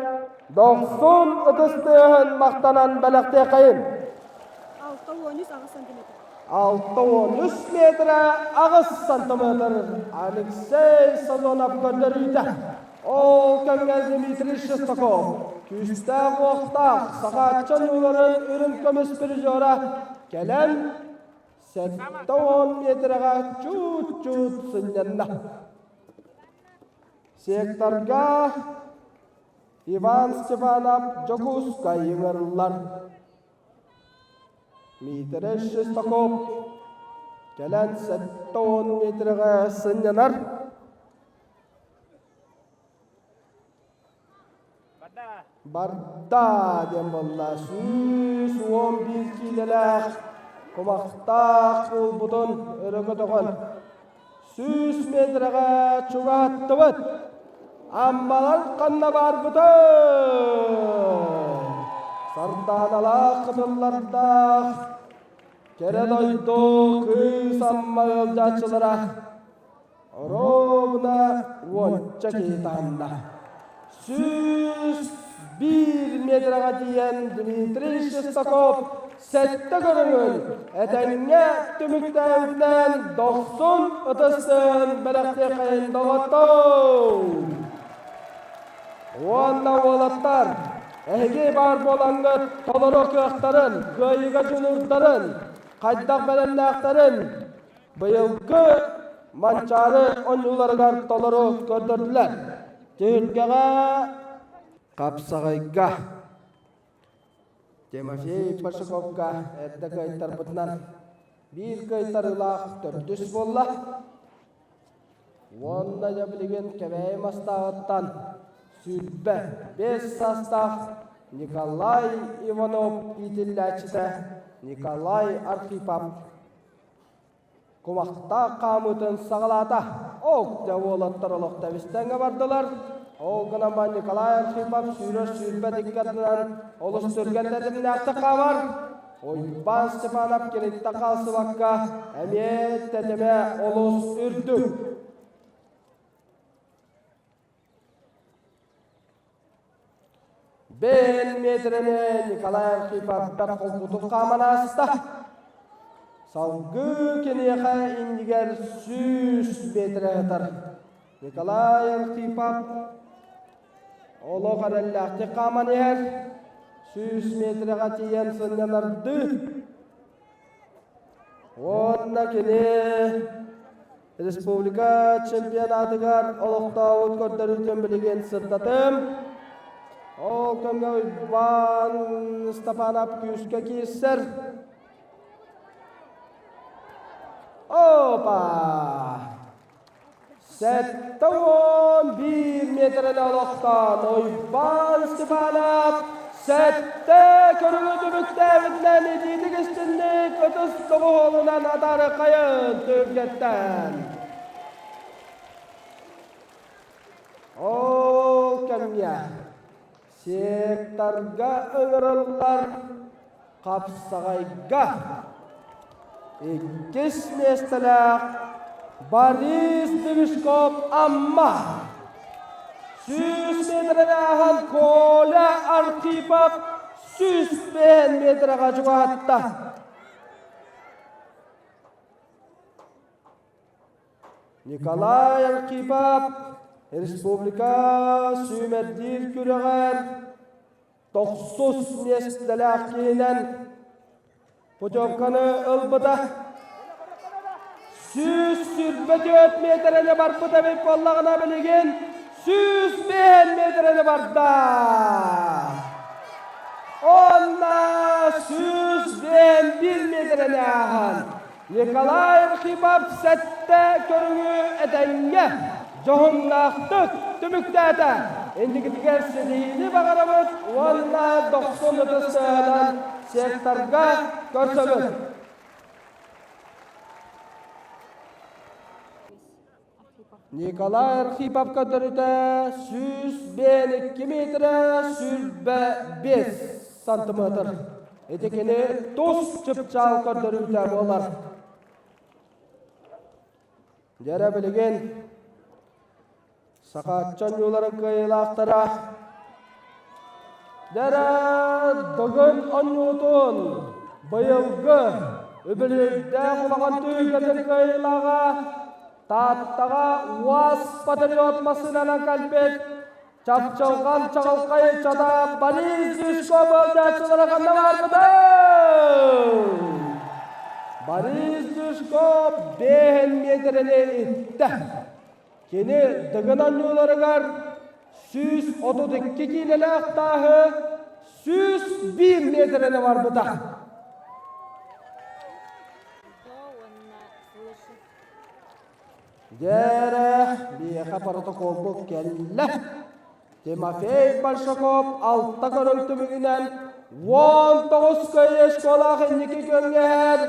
90 ıdыстığın maqtanan bəlaqte qayın. 6-13 metre ağız santimetre Alexey Sazonov köndürüydü. O köngel Dmitri Shestakov. Küste oqtaq saqatçan uların ürün kömüs bir jora gelen 7-10 metrega çut sınyanna. Sektorga Ivan Stepanov Jokuska yığırlar. Dmitri Shestakov gelen 7-10 metrega sınyanar. Barda dem bolla süs 11 kilolak komaqtaq bulbudun örögö togon süs metrega çugattıbıt ammalar qanna bar butun sardanalar qıdıllarda kere doydu kız amma yolcaçılara orobuna vonca kitanda süs 1 metrega diyen Dmitri Shestakov sette görünün. Etenge tümükten 90 ıtısın belakte kayında vattu. Oğanna oğlatlar, ege bar bolangıt, toloro kıqtarın, göyüge cunurdarın, qaydak belenlaktarın, bıyılgı mançarı oynulargar toloro gördürdüler. Tühülgege Kapsagayga Timofey Pashikovga etde kaytar butnan bir kaytar ilaq 400 bolla Onda jabilgen kebey mastağıttan sülbe 5 sastaq Nikolay Ivanov itillachita Nikolay Arkhipov Kumaqta qamutun sağlata ok devolattar oloqta vistanga bardılar Oğunaman Nikolay Arkhipov sürbe dikkatinden oluşturgenlerin naqtıqa var. Oyban Stepanov kenitte qalsı vakka emiyet teteme olus ürdü. Ben metrene Nikolay Arkhipov bir kolbutuk qamanasta. Salgı keneğe indiger 100 metre atar. Nikolay Arkhipov Olo karallahti qaman yer 100 metre gatiyen sınyanardı. Onda kene Respublika çempionatıgar oluqtavut kördürütün bilgen sırtatım. Ol kömge Van Stepanov küske kisser. Opa! Sette 11 metreli oluqtan Van Stepanov sette körüngü büktevitlen edidik istinlik 39 olunan adarı kayın tövgetten. Ol kemye sektarga öngürürler kapsagayga İkis mestelak Boris Divishkov amma 100 metrede ahan Kola Arkhipov 100 metrega jugatta. Nikolay Arkhipov Respublika Sümerdir küreğer 90 mestelak kinen Putyovkanı ılbıda 100 sürbe 4 metrede bar Putyovik bollağına bilegen 100 metrede bar da. Onda 101 metrede ahan. Nikolay Arkhipov sette körüngü edenge. Johunlaqtık tümükdäde. Endiki digersizliğini bağıramız. Onda 90 metreden sektarga körsömüz. Nikolay Arkhipov kördürüde 102 metre sürbe 5 santimetr. Etekini tuz çıpçal kördürüde bolar. Jere bilgen Sakatçan yolları kıyılaktara Dere dogın anutun bayılgı öbülükde kulağın tüygedir kıyılağa Tattağa uas patriot masınanan kalpet Çapçalgan çağılkayı çada Boris Divishkov ölçüleri kanda var mıdır? Boris Divishkov 5 metreni itti. Kene dıgınan yollarıgar 132 kiloluk dahi 101 metreni var mıdır? Jere liha protokol bu kelle. Timofey Bolshakov altta körüntümügünen 19 köy eşkola henniki göngeher.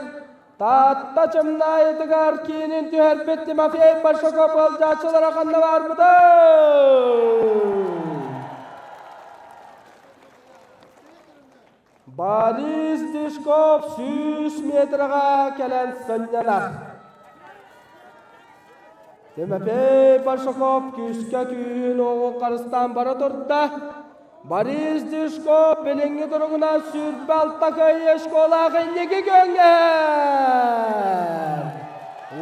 Tatta çımna edigar kinin tüherpet Timofey Bolshakov alcaçılara kanna var mıdır? Boris Divishkov 100 metrega kelen sınyalar. Timofey Bolshakov küske kүйün oğul karıstan bara turda. Boris Divishkov bilingi durumuna sürbe altta köy eşkola henniki göngeher.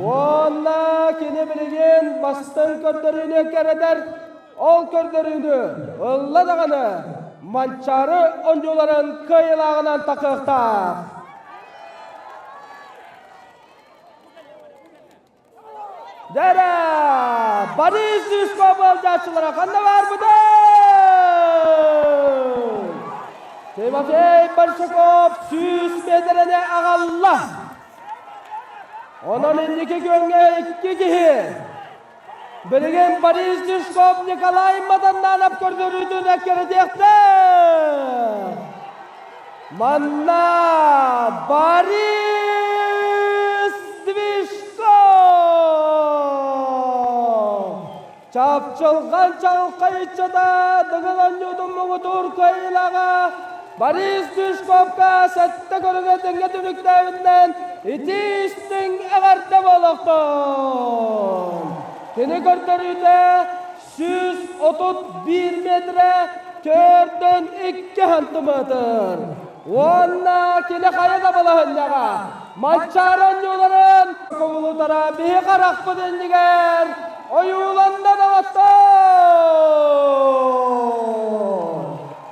Ona kini bilgin bastın kördürünü kereder. Ol kördürünü ılla dağını mançarı oncuların kıyılağından takıqtar. Dere Boris Divishkov alcaçılara kanda var mıdır? Timofey Bolshakov 100 metrede ağalla. Onun indiki gönge 2 kihi. Bilgen Boris Divishkov Nikolay madandan ap kördürüdün ekkeredekti. Manna Boris Divishkov çapçılgan çağılkayıçada dıgılan yudum muğutur kayılağa Boris Divishkov'a sette körüge denge tünüktevinden itistin eğerde balıqtın. Kini kördürüde 131 metre 4'den 2 santimetr. Onna kile kayada balahınyaga. Mançaran yolların kovulutara bir karak bıdındiger. Oyulanda dağıttı.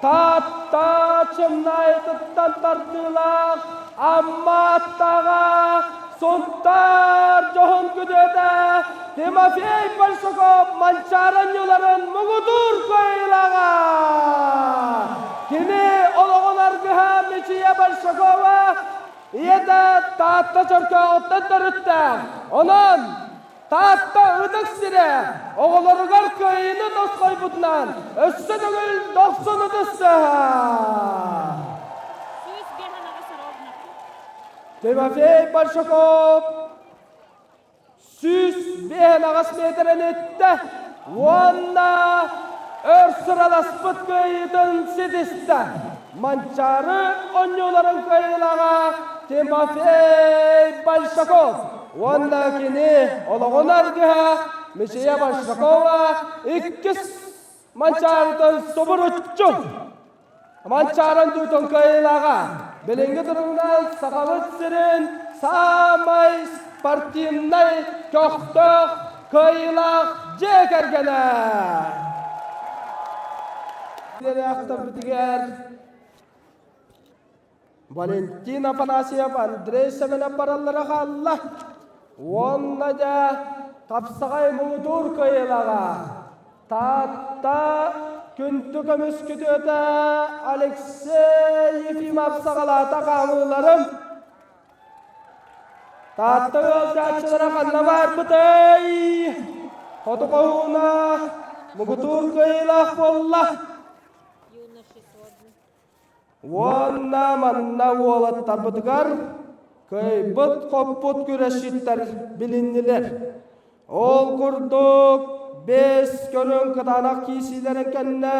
Tatta çımnay tıttan tartılak. Amma tağa sontar johon güdöde. Timofey Bolshakov Mançaran yolların mugudur koylağa. Kini oloğunar güha Mechiye Bolshakova iyede tatta çorka ottan tarıttı. Onun tatta ıdık sire oğulurgar köyünü doskoy budnan. Össü dögül 90 ıdısı. Timofey Bolshakov süs behen ağas mederen etti. Onda örsıralaspıt köyüdün sidiste. Mançarı onyoların köyülağa Timofey Bolshakov. Onda kini oloğunar güha Mechiye Bolshakova ikkis mançarıdın sobur uççu. Mançarın dütün köyülağa bilingi durumdan sakalıt sirin samay partiyinay köktök köyülak cekergene. Aktar bitiger Valentin Afanasyev, Andrei Semenov barallara Allah. Onna da kapsagay mudur köyülağa. Tatta küntü kömüsküdöde Alexey Yefimov sağalata kanunlarım. Tatta yoldaçılara kanna var bıtay. Kodu kohuna mudur köyülak bolla. Ванна манна уолаттар бытыгар, кайбыт коппут күрешиттер билиннилер. Ол курдук 5 көрөн кытанак кийсилерин кенне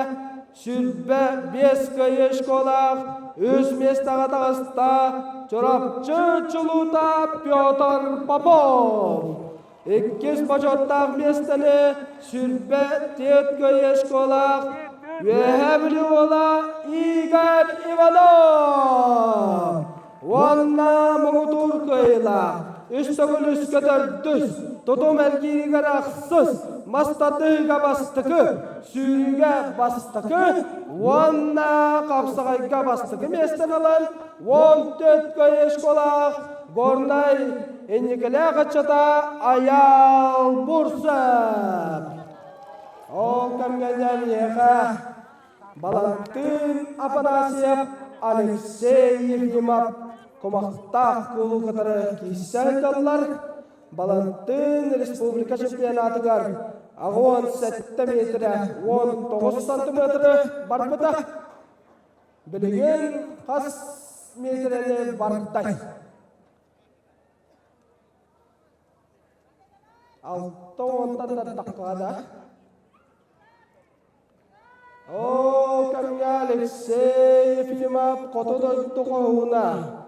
сүрбе 5 кайыш колак өз местага тагыста чорапчы чулута Петр Попов. 2 почоттак местени сүрбе 4 кайыш колак Вехебли ола Игорь Иванов. Ванна мугутур кайла. Үстөгүл үскөтөрдүс. Тотум эргиригер аксыз. Мастатыга бастыкы. Сүйрүгө бастыкы. Ванна капсагайга бастыкы. Местен алан 14 кайыш колак. Горнай эникеле качата аял бурсап. Ол камгенен еға Балантын Афанасьев, Алексей Ефимов комақтақ кулу қатары кейсен қалар. Балантын республика чемпионатығар 17 метрі 19 сантиметрі барбыда. Білген қас метрені барбыдай. 6-10 таққада. О, камня Алексей Ефимов котодой тоқуына.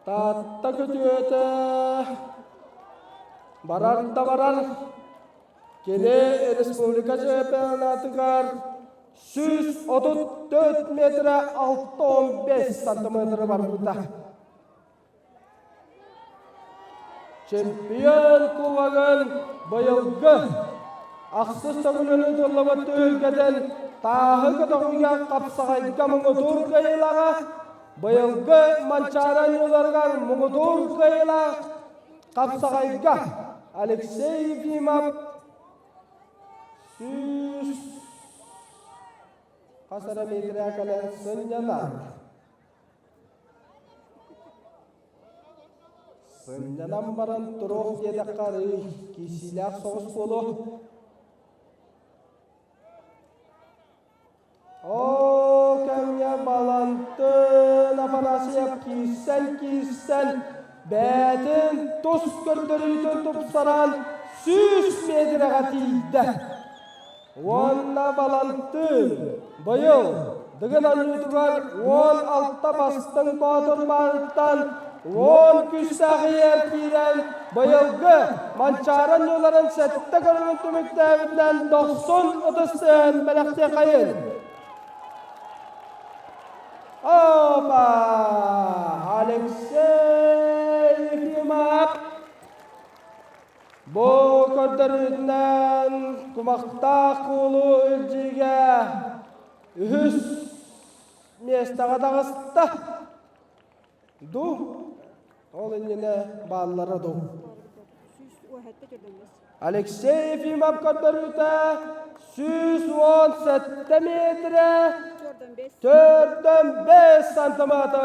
Татта көтүөтө. Барар да барар. Келе республика чемпионатыгар 134 метрі 6-15 сантиметрі бар бұда. Чемпион кубогын быйылгы Ақсыз төгіліні тұрлыбытты өлкеден тағы күтіғуға қапсағайға мұңытур кайылаға бұйылғы манчаран оларған мұңытур кайыла қапсағайға Алексей Ефимов сүз қасыра метрі әкәлі сыннялар. Сыннялан баран тұруқ деді қары кесіләк соғыс болу. О, кәмге Балантын Афанасьев киссен бәтін тұс көрдірійтін тұпсаран сүз метріға тейді. Онна Балантын бұйыл дұғын анютығар 16 бастың батыр барыттан 10 күстағы еркейден бұйылғы манчарын оларын сәтті көрінің түміктәуінен 90 ұтысын бәліқте қайын. Опа! Алексей Ефимов. Бу көрдөрүнөн кумактак кулу үлжиге үс местага дагыста. Ду ол эне баллары ду. Алексей Ефимов көрдөрүтө 117 метре 4,5 сантиметр.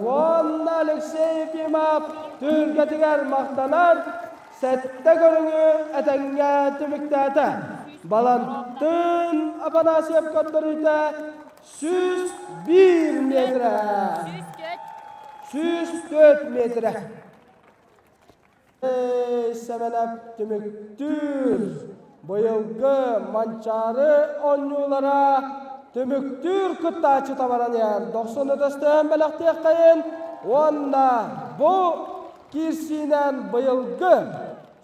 Вон Алексей Ефимов түргө тигер мактанар. Сәтті көріңі әтәңге түміктәті. Балантын Афанасьев көттіріті 101 метрі. 104 метрі. Сәменәп түміктүр. Бұйылғы манчары онюлара түміктүр күттачы табаран яр. 90 өтістен бәліқтек қайын. Онда бұл кирсинен бұйылғы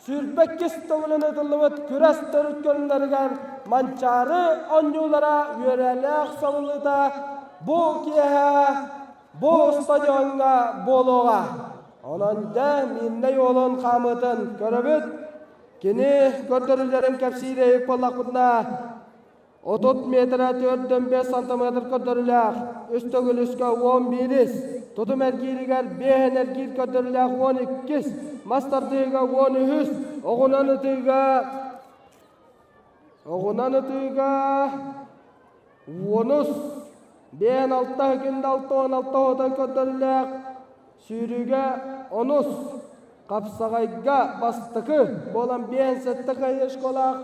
Сүрбеккес тоғылын өтіліуіт күрәстір өткөріндерігер манчары онюлара үйерелек салылыда бұл кеге, бұл стадионға болуға. Онында минней олын қамытын көрібіт, кені көрдірілерін кәпсейрейік болақ бұдына 30 метрі 4,5 сантиметр көрдірілер, үстігіліске 11, тұтым әргейлігер 5 әргейл көрдірілер 12, мастардыға 13, оғынан ұтыға 10, бен 6 күнді 6-16 одан көрдірілер, сүйріге 10, қапсағайға бастықы, болан бен сәтті қайыш қолақ,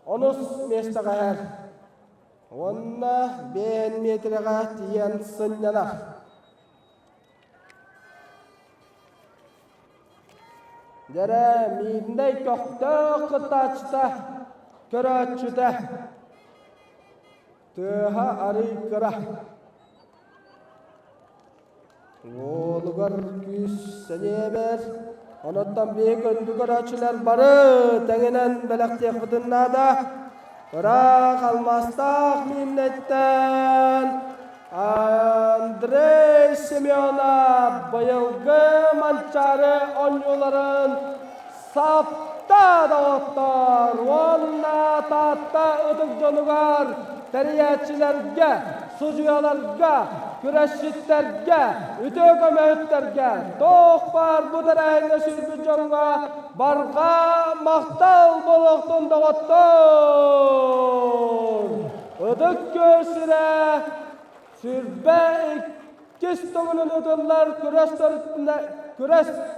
10 местаға әр. Онна 5 метріға тиен сыннана. Дәрі мейіндей көқті қытачыта, көрәтшіта. Тұға арый кыра. Олығыр күссіне бер. Оныттан бейік өнді көрәтшілер бары тәңінен бәліқтек бұдыннада. Бірақ алмастақ миннеттен Андрей Семенов бұйылғы манчары онюларын сапта да оттар. Онна татта ұдық жонуғар тәриятчілерге, сұжуяларға, күрәшшіттерге, үтөгі мәуіттерге, тоқ бар бұдар әйіне сүрбі жонға барға мақтал болуқтың да оттар. Ұдық көрсіре сүрбе иккес тоғының ұдылар күрәс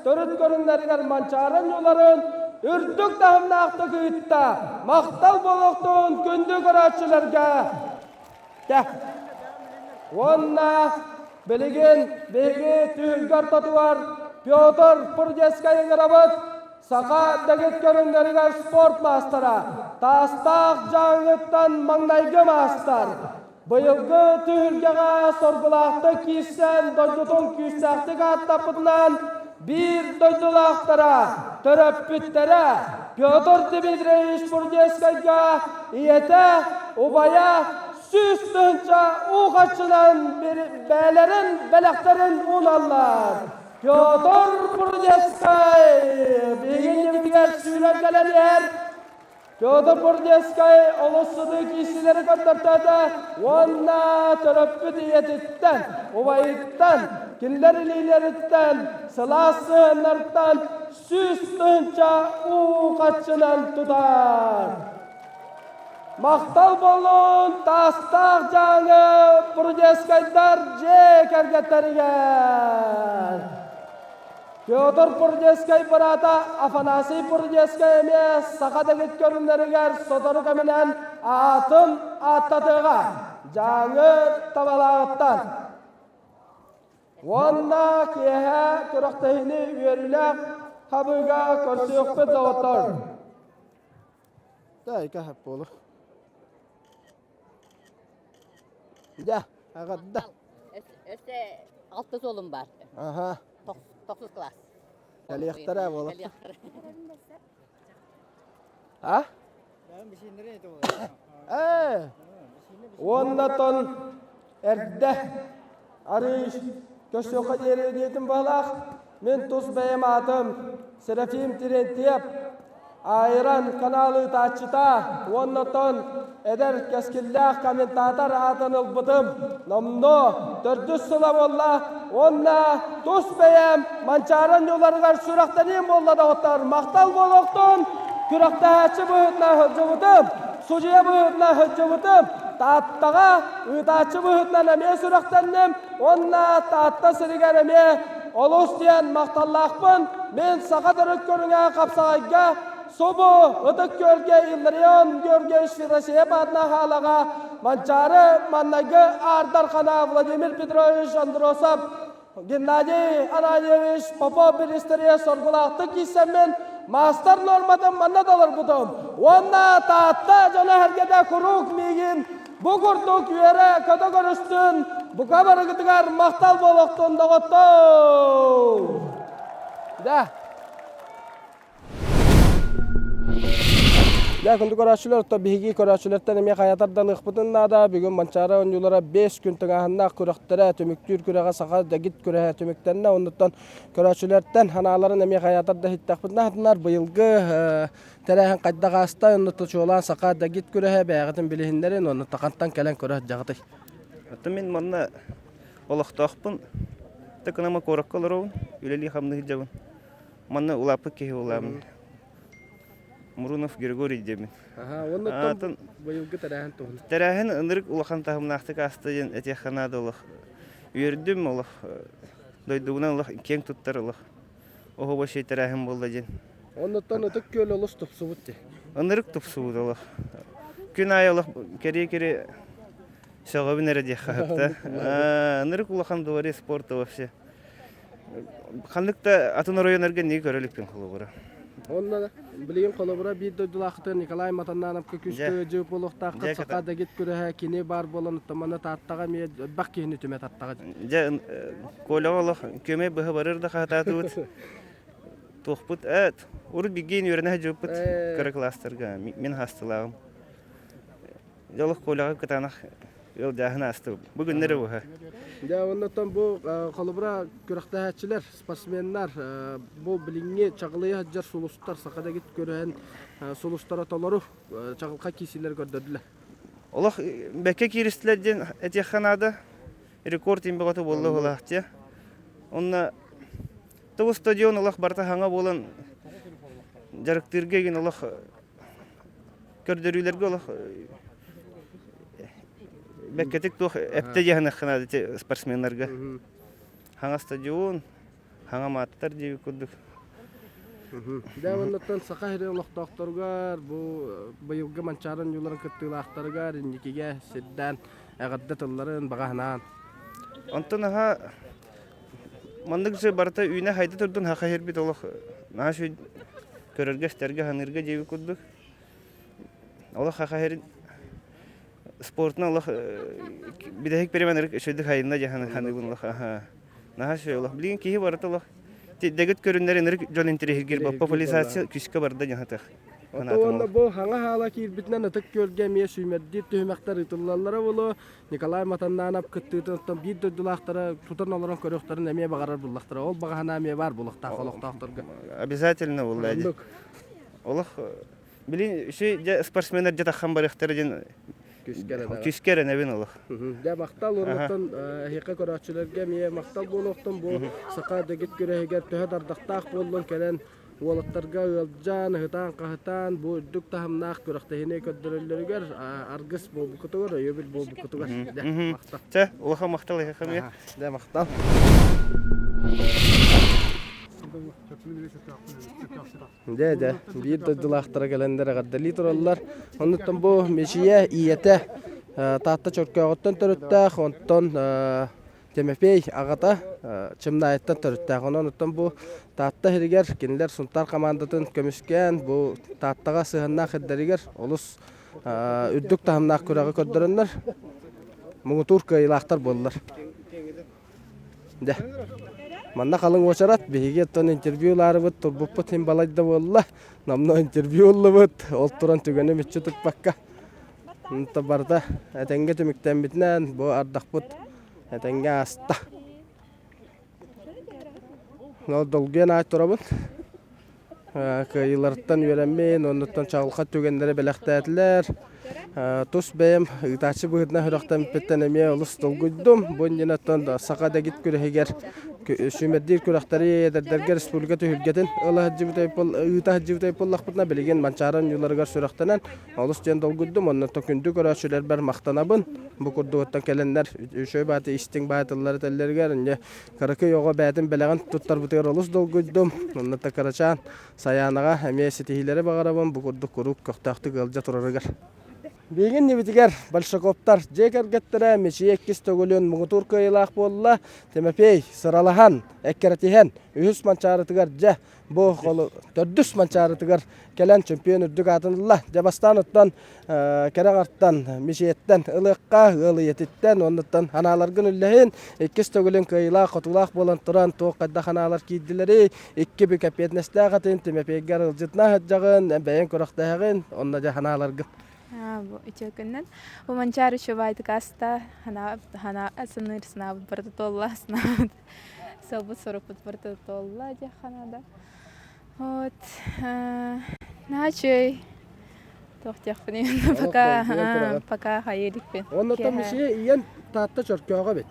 төріт көріндерігер манчарын оларын үрдік дағымна ақты күйітті мақтал болуқтың күнді көрәтшілерге. Онна білеген беге түйілгер татуар Петр Пурдескай ғырабыт сақа дәгет көріндерігер спорт мастара, тастақ жаңғыттан маңнайғы мастар. Бұйылғы түйілгеға сорғылақты күйсен дойдудың күйсәқтік аттапыдынан bir doydulaqtara, töröppüttere, Pyotr Dimitrievich Purdeskayga iyete, obaya, süstünce uğaçınan beylerin, beleklerin unallar. Pyotr Purdeskay, bilgin yemitiger sürer gelen yer, Pyotr Purdeskay olasılığı kişileri götürtürdü, onunla töröppüt iyetitten, obayitten, Kinlerilileritten, sılasınlardan süstünce uğaçınan tutar. Maqtal bolun, tastaq janı, Purdeskaylar jek ergetterigen. Pyotr Purdeskay barata, Afanasiy Purdeskay emes, saqada getkörünleriger, sotoru keminen atın attatıga, janı tavalağıttan. Ванна кеһә турактайны үерләп хабыга көрсөкпе дawatар. Тайка хап болу. Да, агадда. Эсе 6 жолым бар. Аха. 9 класс. Калияктара болу. А? Ben bir şeyleri yedim. Оннатон Erde arış köşöka yeri diyetim balak. Men tuz beyem adım Serafim Tirentiyep. Ayran kanalı taçıta. Onnoton eder keskillah komentator atanıl bıdım. Namno dördüz sıla bolla. Onna tuz beyem mançaran yollarıgar süraktanıyım bolla da otar. Maktal boloktun. Kürakta haçı bıhıtna hıcıvıdım. Sucuya bıhıtna hıcıvıdım. Taattaga ıtaçı bıhıtna neme süraktanım. Onna taatta sirigareme olus diyen maktallıqpın. Men sağa dörük körüne kapsağayga sobu ıdık gölge ilriyon gölge işvirasiye badna halaga mançarı mannagı ardarkana Vladimir Petrovich Androsov Gennady Ananyevich Popov Ministeriye sorgulaktı ki sen master normadan manna dalır budum. Onna taatta jana hergede kuruk migin bu kurduk yere kötü görüstün bu kabarı gıdıgar maktal boloktun doğuttu. Da. Ya kundu koraçular to bihigi koraçulardan eme hayatardan ıqpıtın da bugün mançara oyunculara 5 gün tığahında kuraqtıra tömüktür kürağa sağa da git kürağa tömüklerine ondan koraçulardan hanaların eme hayatarda hittaqpıtına hatlar bıyılgı terahan qadda qasta ondan çoğulan sağa da git kürağa bəğitin bilihinlerin ondan taqantan kelen kürağa jağıtı. Мен манна олохтоохпун таканама кораккаларабын үлели хамны жабын манна улапы кеһи уламын Мурунов Григорий Демин. Ага, ондан быйылгы тerahan тугун. Тerahan ындырык улахан тахымнакты кастыжын этеханада улах үйрдүм улах дойдугунан улах кең туттар улах ого башый terahan болду жен. Ондан өтөк көл олус тупсубут же. Ындырык тупсубут улах күн ай улах кере Шагабинере дехапта. Ындырык улахан дворе спорта вообще. Хандыкта атын районерге не көрөлүкпен кылыбыра. Онда билген колобура бир дойдулакты Николай Матананов көкүскө жып болуктакы сакада кет көрө кини бар болон тамана таттага ме бак кини төмө таттага. Же кологолох көмө быһы барыр да хататут. Тохпут ур биген юрена жыппыт кыры кластерга мен хасталагым. Жолох колога кытанах ел дахна асты. Бүгүннөр бу. Да оннотон бу колобура көрөктәчилер, спортсменнар бу билинге чагылы хаҗар сулустар сакада кит көрөн сулустар аталары чагылка кисилер көрдөдүлөр. Олох бәкке киристлерден этеханада рекорд имбегаты болду олахты. Онна тоо стадион олох барта хаңа болон жарыктырга ген олох көрдөрүлөргө олох Бәккетик тух эпте яһына ханады спортсменнарга. Хаңа стадион, хаңа маттар дип күрдүк. Да оннотон сака хире лохтокторгар бу быйылгы манчарын юларын кыттылактаргар никеге сиддан агаддатылларын баганан. Онтон ха мандык же барта үйнө хайда турдун хака хербит олох. Нашы көрөргө стерге ханырга дип күрдүк. Олох хака херин спортна Аллах бидехик переменер шөйдүк хайында жаһан ханы Аллах нахашы Аллах билген кихи барыт Аллах дегет көрүннөр жол интерегер популяризация күскө барды жаһатах. Онда бу хаңа хала кирбитнен атык көргө ме сүймөдди төмөктөр ытыллалары боло Николай Матананов кыттыттан бир дөдүлактары тутарналарын көрөктөрүн эме багарар буллактыр. Ол багана ме бар булакта холоктактырга. Обязательно буллады. Аллах билин ши спортсменнер жатакхан барыктар жен Küskere ne bin Allah. Ya maktal ondan heka koraççılarga me maktal boluqtan bu saqada git göreger töhə dardaqtaq bollun kelen Oğlatlarga ılcan, hıtan, qahıtan, bu üddük tahımnaq görəxtəhini köddürülürgər, argыс bu kutugar, öbül bu kutugar. Maqtal. Çə, ołaxa maqtal yaxam ya. Da maqtal. Da, bir dodulaqtara gələnlərə qaddali turallar. Ondan bu meşiyə iyətə tahta çörkəğətdən törüttəq, ondan Temepey ağata çımnayettan törüttəq. Ondan bu tahta hiriger, kendiler suntar komandatın kömüskən, bu tahtağa sığınaq edderiger, olus üddük tahımnaq kürağı köddürünlər. Muğu Turka ilaqtar bollar. Da. Manna qalın oçarat, bihiga ton interviewları bit, turbuput hem balayda bolla. Namno interview ollu bit, olturan tügəni mitçi tıkpakka. Нта барда этенге түмүктен битнен бу ардакпут этенге аста. Нол долген ай турабын. Кыйларттан үйренмен, оннуттан чагылка түгендери белектәтләр. Тус бем итачы быдна хырактан петтен эме улус долгудум. Бу ненаттан сака да гит күрегер. Сүмердир күрактары дәрдәргә республика төһүлгәтен Аллаһ җибтайпол ыта җибтайпол лахпытна белеген манчаран юлларга сурактанан улус жан долгудум. Оннуттан күндү көрәшүләр бар мактанабын. Бу курдуттан келеннәр өшөй баты истин батыллары телләргә инде каракы йога бәтин беләгән туттар бутыр улус долгудум. Оннуттан карачан саянага эме сетихиләре багарабын. Бу курду курук кактакты гылжа турарыгар. Беген небитигер большаковтар жекергеттері меші еккіз төгілін мұғытур көйлақ болла темепей сыралахан әккеретіген үйіс манчарытығар жа бұл қолы төрдіс манчарытығар келен чемпион үрдік атынылла жабастан ұттан керең арттан мешеттен ылыққа ылы ететтен онныттан ханаларғын үлләйін еккіз төгілін көйлақ қотылақ болан тұран тоқ қадда ханалар кейділері еккі бүк әпетнесті ағатын темепейгер ылжытна ғыджағын бәйін көріқтағын онна жа ханаларғын. Bu içekinden bu mançar şu baydı kasta hana sınır sınav barda tolla sınav sabı sorup barda tolla ya hanada вот начай тоқтяқ пен пока хайрик пен онно томиши иен татта чоркёга бет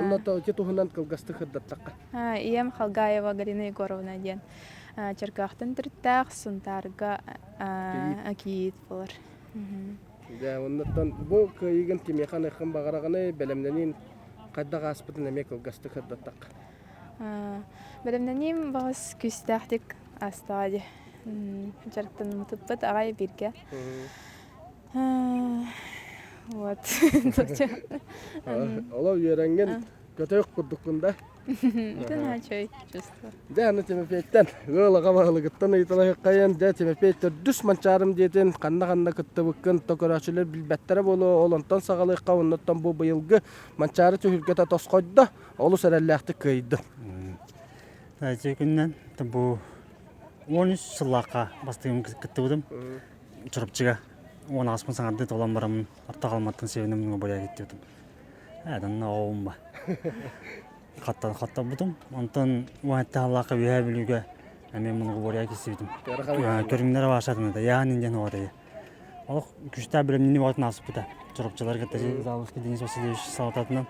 онно то ке тухунан кылгасты хырдаттакка ием Халгаева Галина Егоровна ден чоркахтан тиртак сунтарга акит болар. Да, оннан бу кыйгын тимехан хым багараганы белемненин кайда гаспытын эмек кылгасты хырдаттак. Белемненим бас күстәхтик астади. Жарктан мутуппат агай бирге. Вот. Олов йөрәнгән көтөк курдуккында. Тына чөй чувство. Да, аны темепеттен гылага багылыгыттан ыйталай кайын да темепеттер дүс манчарым детен канна кыттыбыккын токорачылар билбәттәре болу олонтан сагалык кавыннан бу быйылгы манчары төһүлгәтә тоскойда олу сәрәлләхте кыйды. Күннән бу 13 сыллакка бастыгым кыттыбым. Чырыпчыга 16 миң саңарды толан барам. Арта калматтын себенемне боя кеттем. Адан наумба. Хатта будым. Онтон уатта Аллахка бия билүүгө мен муну боя кесибдим. Көрүңнөр башадым да. Яны ден орой. Ал күчтә билемни вакыт насып бута. Чырыпчыларга да залышты Денис Васильевич саататынан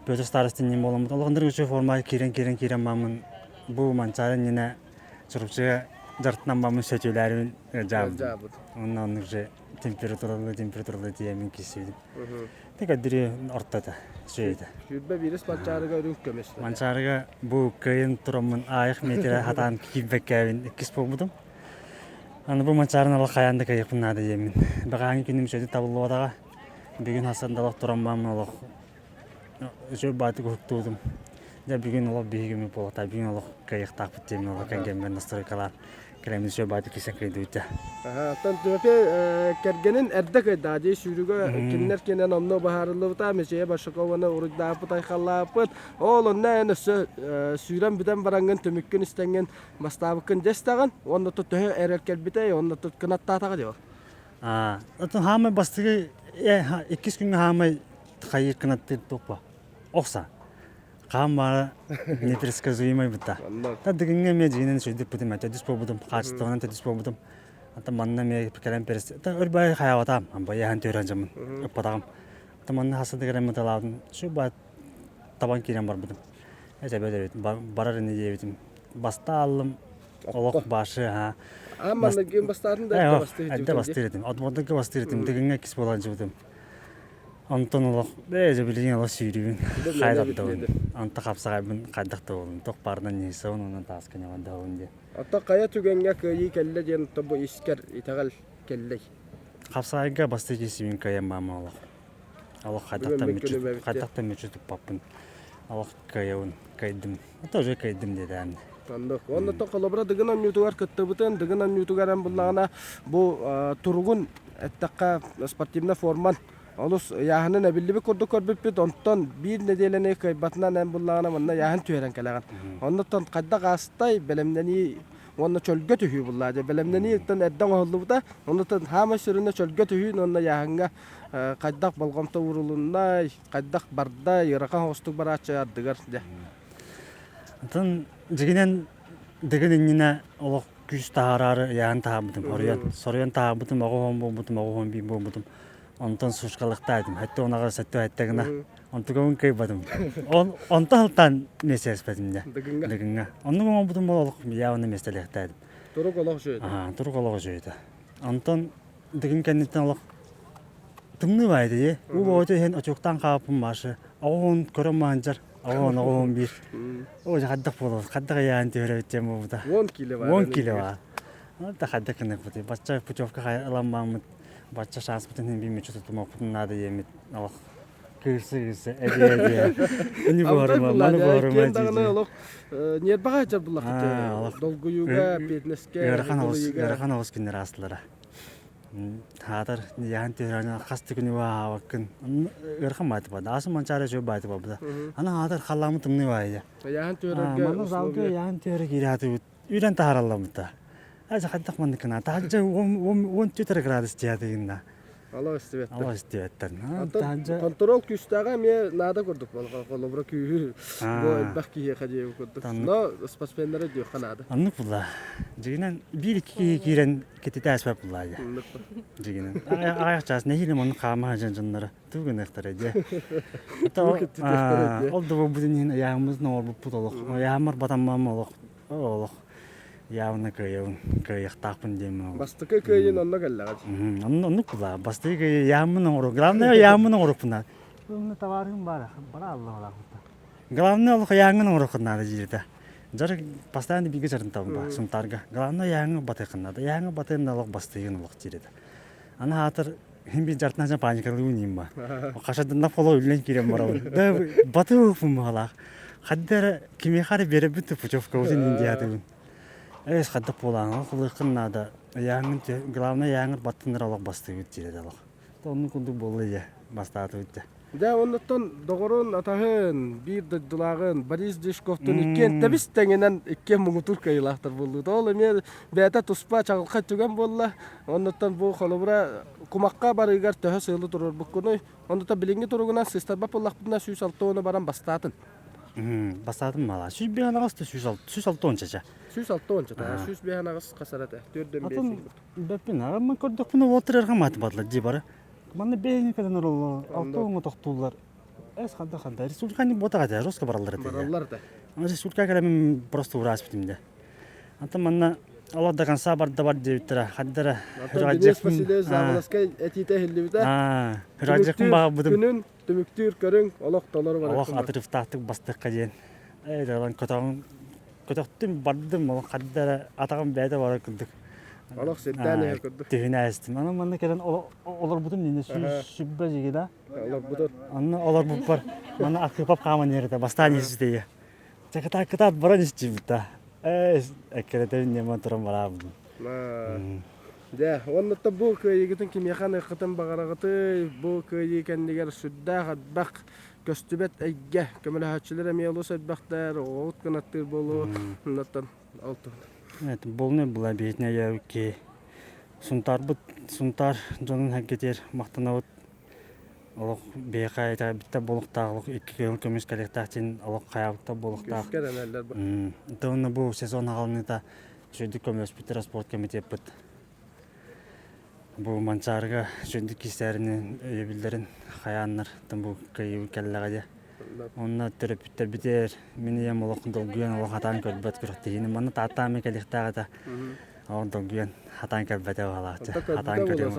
Петр старостин нем болом. Алгандыр үчө форма кирен мамын. Бу манчары нене чырыпчыга жартынан бамын сөтөлөрүн жабды. Ондан уже температуралы диемин кесибдим. Тек адири ортада сөйдü. Жүрбе бирис манчарыга өрүк көмөс. Манчарыга бу кыйын турамын айык метре хатан кийбеккебин иккис болмудум. Аны бу манчарын ала каянда кайыпын ада емин. Баган күнүм сөйдü табылбадага. Бүгүн хасандалык тураммамын алык. Жö баты көктүдүм. Я бүгүн алып бийгими болот, бүгүн алып кайык тапып демин алып кангенмен настройкалар. Кремин жö баты кисен кыйдыйта. Тан төпе кергенин эрдек дади сүрүгө кинер кенен омно бахарылыбыта мече башкованы урдап тайхалапыт. Ол оннан сүрөн биден баранган төмүккүн истенген мастабыкын жестаган, онда төһө эрекер бите, онда кынаттатага деп. Атын хамы бастыгы 2 күнгө хамы кайыр кынатты топа. Окса. Камара непредсказуемый быта. Та дегенге мен жинен сөйдүп будум, атадыс болбудум, качтыгынан тадыс болбудум. Ата манна мен пикелен перес. Та өрбай хаяватам, баян төрөн жамын. Ыппадагым. Та манна хасады керем талабым. Шу ба табан кирен бар будум. Эжебе барар эне жебитим. Баста алым. Олок башы ха. Амманы ген бастарын да бастырдым. Адда бастырдым. Адмоддагы бастырдым. Дегенге кис болан жыбдым. Антон олох беже билген олох сүйрүбүн. Кайдаттабын. Анта капсагайбын кайдакта болдум. Ток бардан несе онун таскана вандабын де. Ата кая түгөнгө кыйы келле ден тобу искер итагал келлей. Капсагайга бастыгы сибин кая мама олох. Олох кайдакта мөчүтүп паппын. Олох каяун кайдым. Ата же кайдым дедем. Онда то колобра дыгынан нютугар кыттыбытын, дыгынан нютугаран буллагана бу тургун эттакка спортивный форман Олус яһанын абиллиби курду көрбүппүт онтон бир неделене кайбатынан эн буллагана манна яһан түөрен келеген. Онтон кадда гастай белемдени Onu çölge tühü bullaca. Belemdeni yıktan edden oldu da. Onu da hama sürüne çölge tühü onu yahanga kaydak balgamta vurulunda, kaydak barda yıraka hostuk baraça addıgar. Атын жигинен дегенин yine олох күз таарары яан таабытым. Сорыян таабытым, огоон болбутум, огоон би болбутум. Онтон сушкалыктайдым. Хатта онага сатты айттагына. Онтугон кайбадым. Онталтан месеспедим де. Дегенге. Оннун болбутум бололук яаны меселектайдым. Турук олох жөйдө. Турук олох жөйдө. Онтон деген кеннеттен олох тымны байды. У бойда хен очоктан каапым машы. Огоон көрөманжар. Огоон бир. Ой хаддак болот. Хаддак яан төрөбөтчем болбуда. 10 кило бар. 10 кило бар. Та хаддак кенек бути. Бачча пучовка аламмамыт. Бачча шанс бутын бими чутутум окутун нады емит. Алак кырсы эдие. Уни борма, маны борма. Кендагына олох нербага жар булак. Долгуюга, фитнеске. Ярхан алыс кинер аслара. Тадар яан төрөне касты күнү баакын. Ярхан баты бада. Асы манчары жөө баты бада. Ана адар халламы тымны байды. Яан төрөгө. Маны залга яан төрөг ираты. Үйрен тааралламыта. Аза хаддак мандыкына. Таажа 14 градус жаадыгында. Allah istibet. Allah istibetler. Kontrol küstəğə me nada gördük balğa qolobra küyü. Bu bakkiyə xəcəyə gördük. No spaspenlərə diyor xanada. Anlık bulla. Jiginen 1-2 giren ketete asbab bulla ya. Jiginen. Ayaqças nehilim onu qama janjınları. Tugun aqtara ya. Oldu bu budinin ayağımız ne oldu putoluq. Ayağımır batamam oluq. Oluq. Явно кайяқтақпын деймін. Бастықы кайын онна кәлләғач. Онны құла. Бастықы кайы ямының ұрық. Главное ямының ұрықпына. Онны товарың бар. Бара Аллах олақыпта. Главное олық яңының ұрықынады жерді. Жары постоянно биге жарын табын ба. Сұмтарға. Главное яңы батайқынады. Яңы батайында олық бастығын олық жерді. Ана атыр хембе жартына жан паникалы өңейм ба. Қашадында қолы өлен керем барауын. Баты өкпін бағалақ. Қаддары кемеқары бері бүті пучевка өзін индиядығын. Эс хадда полан, кылыкын нада. Яңын главное яңыр баттындар алак басты үтчире алак. Тону кунду болду я, бастаты үтче. Да оннотон догорун атахын, бир дылагын, Борис Дешковтун иккен табистеңенен иккен муңутур кайылактар болду. Ол эме бета туспа чагылка түгөн болла. Оннотон бу холобра кумакка барыгар төһө сыйлы турur буккуну. Оннотон билинги туругунан систарба поллакпына сүйс алтоону баран бастатын. Бастатын мала. Сүйс бе анагасты сүйс алтоон чача. Сүйс алтоон чача. Сүйс бе анагас касарата. 4-5. Беппин, ама көрдөкпүнө отырарга маты бадла жибары. Маны бейни каден оролу алтоонго токтуулар. Эс ханда республиканы ботага да роска баралдар да. Баралдар да. Республика келем просто ураспитимде. Ата манна Аллада канса барда бар дептера. Хаддара. Раджек Василий Заволоскай этите хилдибите. Раджекин бага будум. Күнүн төмүктүр көрүң, олок толор бар. Олок атырыфтактык бастыкка ден. Эйдалан көтөктүм бардым, ол хаддара атаган бәдә бар кылдык. Олок сеттәне көрдүк. Тегинәстим. Аны мында келен олар будум дине сүббә жигеда. Олар будут. Аны олар бу бар. Мана акыпап каман ерде бастаниз дие. Чаката баран истибита. Эккелетен нема турам барабын. Да, оннотта бу кыйгытын кимияхан ыкытын багарагыты, бу кыйгы кендигер сүддә хатбак көстүбет әйгә, көмөлөчүлөр эмелу сөтбактар, оот канаттыр болу, оннотан алты. Болны була бетне яуки. Сунтар жонун хакетер мактанабыт. Олық бейқайта бітті болықтағылық 2 күн көмес коллектақтен олық қаябықта болықтақ. Күскер әнәлер бар. Тұғыны бұл сезон ағалыныда жөнді көмес біттірі спорт комитет бұд. Бұл манчарыға жөнді кестерінің өйебілдерін қаянлар. Бұл көйі кәліға де. Онына түріп біттер бітер. Мені ем олық долгүйен олық атан көрбет күріқтейіні. Мұны таттамы коллектаға да. Ол долгүйен хатан кәббәтә балачы. Хатан көрөм.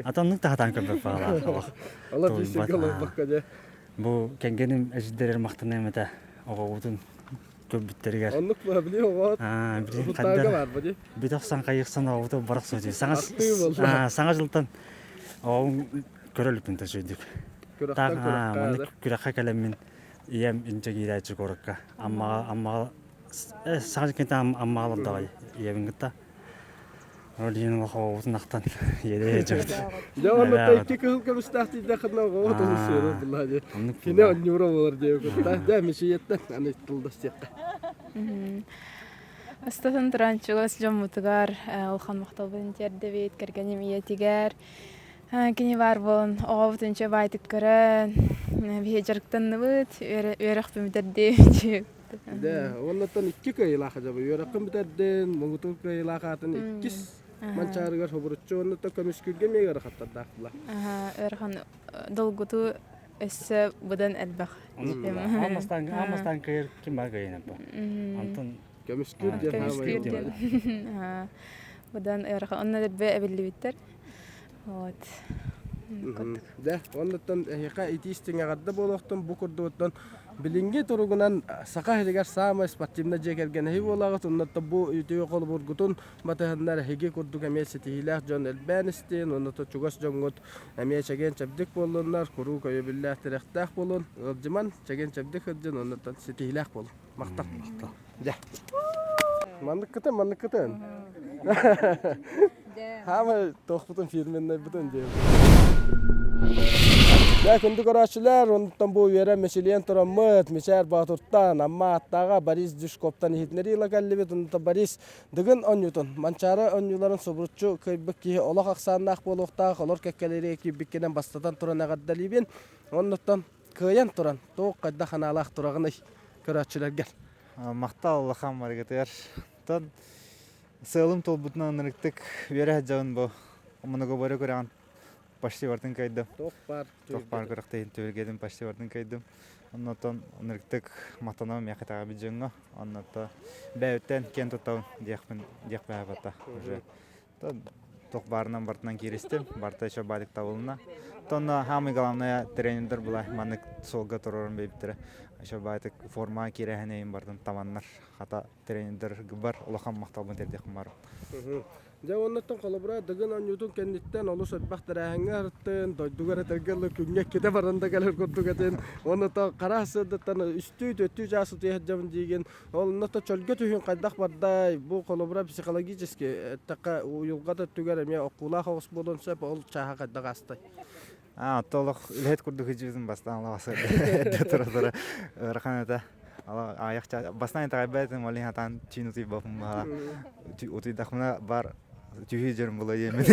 Атаннык та хатан кәббәт балачы. Алар бисегел баккаде. Бу кенгеним әҗдәләр мактана мата. Огоутун көп биттергә. Онлык ба били огот. Бир каддар бар бу. Биток сан кайыксан огото барак сөйди. Саңа жылтан. Ол көрөлүп инде сөйдик. Күрәккә кәләмин. Ием интегирәче коракка. Амма саңа кенте аммалар да иевингта. Олин хавутун ақтан еде жүрді. Жауанлықта 2 кыл көмістақты дақырна оғот олысыры бұлады. Кене оннюра болар деу күтті. Да, мешейеттен аны тұлды стеқті. Астатын туранчугас жоммутугар улхан макталбын тердебит кергенем иетигер. Кини бар болон оғабытынча байтык көрөн. Бейджарктанныбыт, өрөк бимдерди. Да, оннаттан 2 кыйлаха жабы. Өрөккөн битерден, мугутук кыйлахатын 2 манчарыгар хобуруччу оннаттан көмүскүлгө мегер хаттардактыла. Өрхан долгуту эссе будан элбах. Алмастан кыйыр ким бар кыйынап ба. Антон Көмүскүл жер Будан өрхан онна дебе эбилибиттер. Вот. Да, оннаттан хека итистиңе гадда болохтон бу курдуттан билинге туругунан сака хелигер сама спортивна жекерген хи болагат оннатта бу ütüе кол бургутун батаһаннар хеге курдук эмеси тихилах жон элбэнистен оннатта чугас жонгот эме чеген чабдык боллуннар куру көйө биллах терехтах болун ылжыман чеген чабдык хыджын оннатта ситихилах бол мактак да манныккытын Хама тохпутун фирменной бутун дем. Я күндү көрөчүлөр, онтон бу үйөрө меселен тураммыт, мечер батуртан, амма аттага Борис Дюшковтан хитнери лагаллыбет, онтон Борис дыгын онютун, манчары онюларын собручу кыйбык ки олох аксаннак болуктак, олор кеккелери кибиккенен бастатан туран агаддалибен, онтон кыян туран, тоок кайда ханалак турагыны көрөчүлөргө. Мактал хамаргатер. Тон сылым толбутна нырыктык вере жагын бу. Мунуга бары көргөн почти бардын кайда. Токпар көрөктөйүн төлгөдүм почти бардын кайда. Оннотон нырыктык матана мякатага bijönga. Оннотто бәүттен кен тутау дияқпай бата уже. Тон токбарынан бартынан киристим, барта еще балик табылына. Тонна хамы главная тренер була, манык солга турорун бейбиттер. Еще байтык форма кирехенейин бардын таманнар. Хата тренер бар, улахан макталбын тердеким бар. Ja onneton kolobra dagın anyutun kenditten olus etbaktar hangartın doydugar tergel küngek kete baranda gelir kurdugaten onneton qarasıdatan üstü dötü jası tehjam digen onneton çölgö tühün qaydak barday bu kolobra psikologически така uyulgada tüger me okula hoğus bolonsa ol çaha qaydak astay. Толық үлет күрдік жүзім бастан аласы. Тұра-тұра раханета. Аяқча бастан етағай бәйтін олин хатан чину түй бапын баға. Өтүй дақмына бар түйі жерім бұла емін.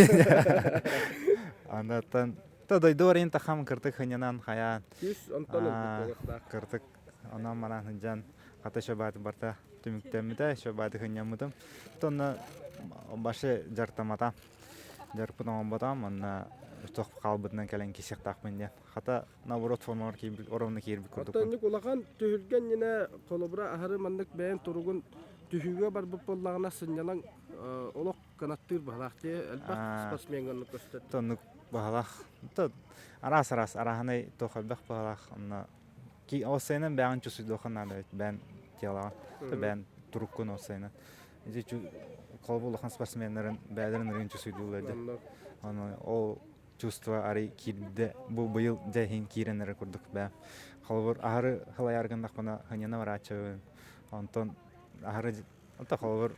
Андаттан дойдуар ең тақам кіртік хынянан қаян. Кіртік онан манан хынжан қата шөбайты барта түміктеміді шөбайты хынянмыдым. Тонна башы жартамата. Жарпын оған батам, онна Тоқ қалбытынан кәлен кесек тақпын ден. Хата наоборот формалар оровны кейірбі көрдік. Аттанник улахан түйілген ене қолыбыра ахары мандық бәйін тұруғын түйіге бар бұп болағына сынялан олық канаттыр бағалақты әлбақ спортсменгені көстеді. Тоннық бағалақ. Арас араханай тоқ әлбақ бағалақ. Осайынан бәйін чүсүйді оқын бәйін телаған. Бәйін тұрыққын осайынан. Қолбы улахан спортсменлерін бәйдерін рейін чүсүйді олайды. Ол чувство ари кирде бу быйыл жайын киренер курдук бә. Халбыр ахары хылай аргандак бана хыняна барачы. Антон ахары халбыр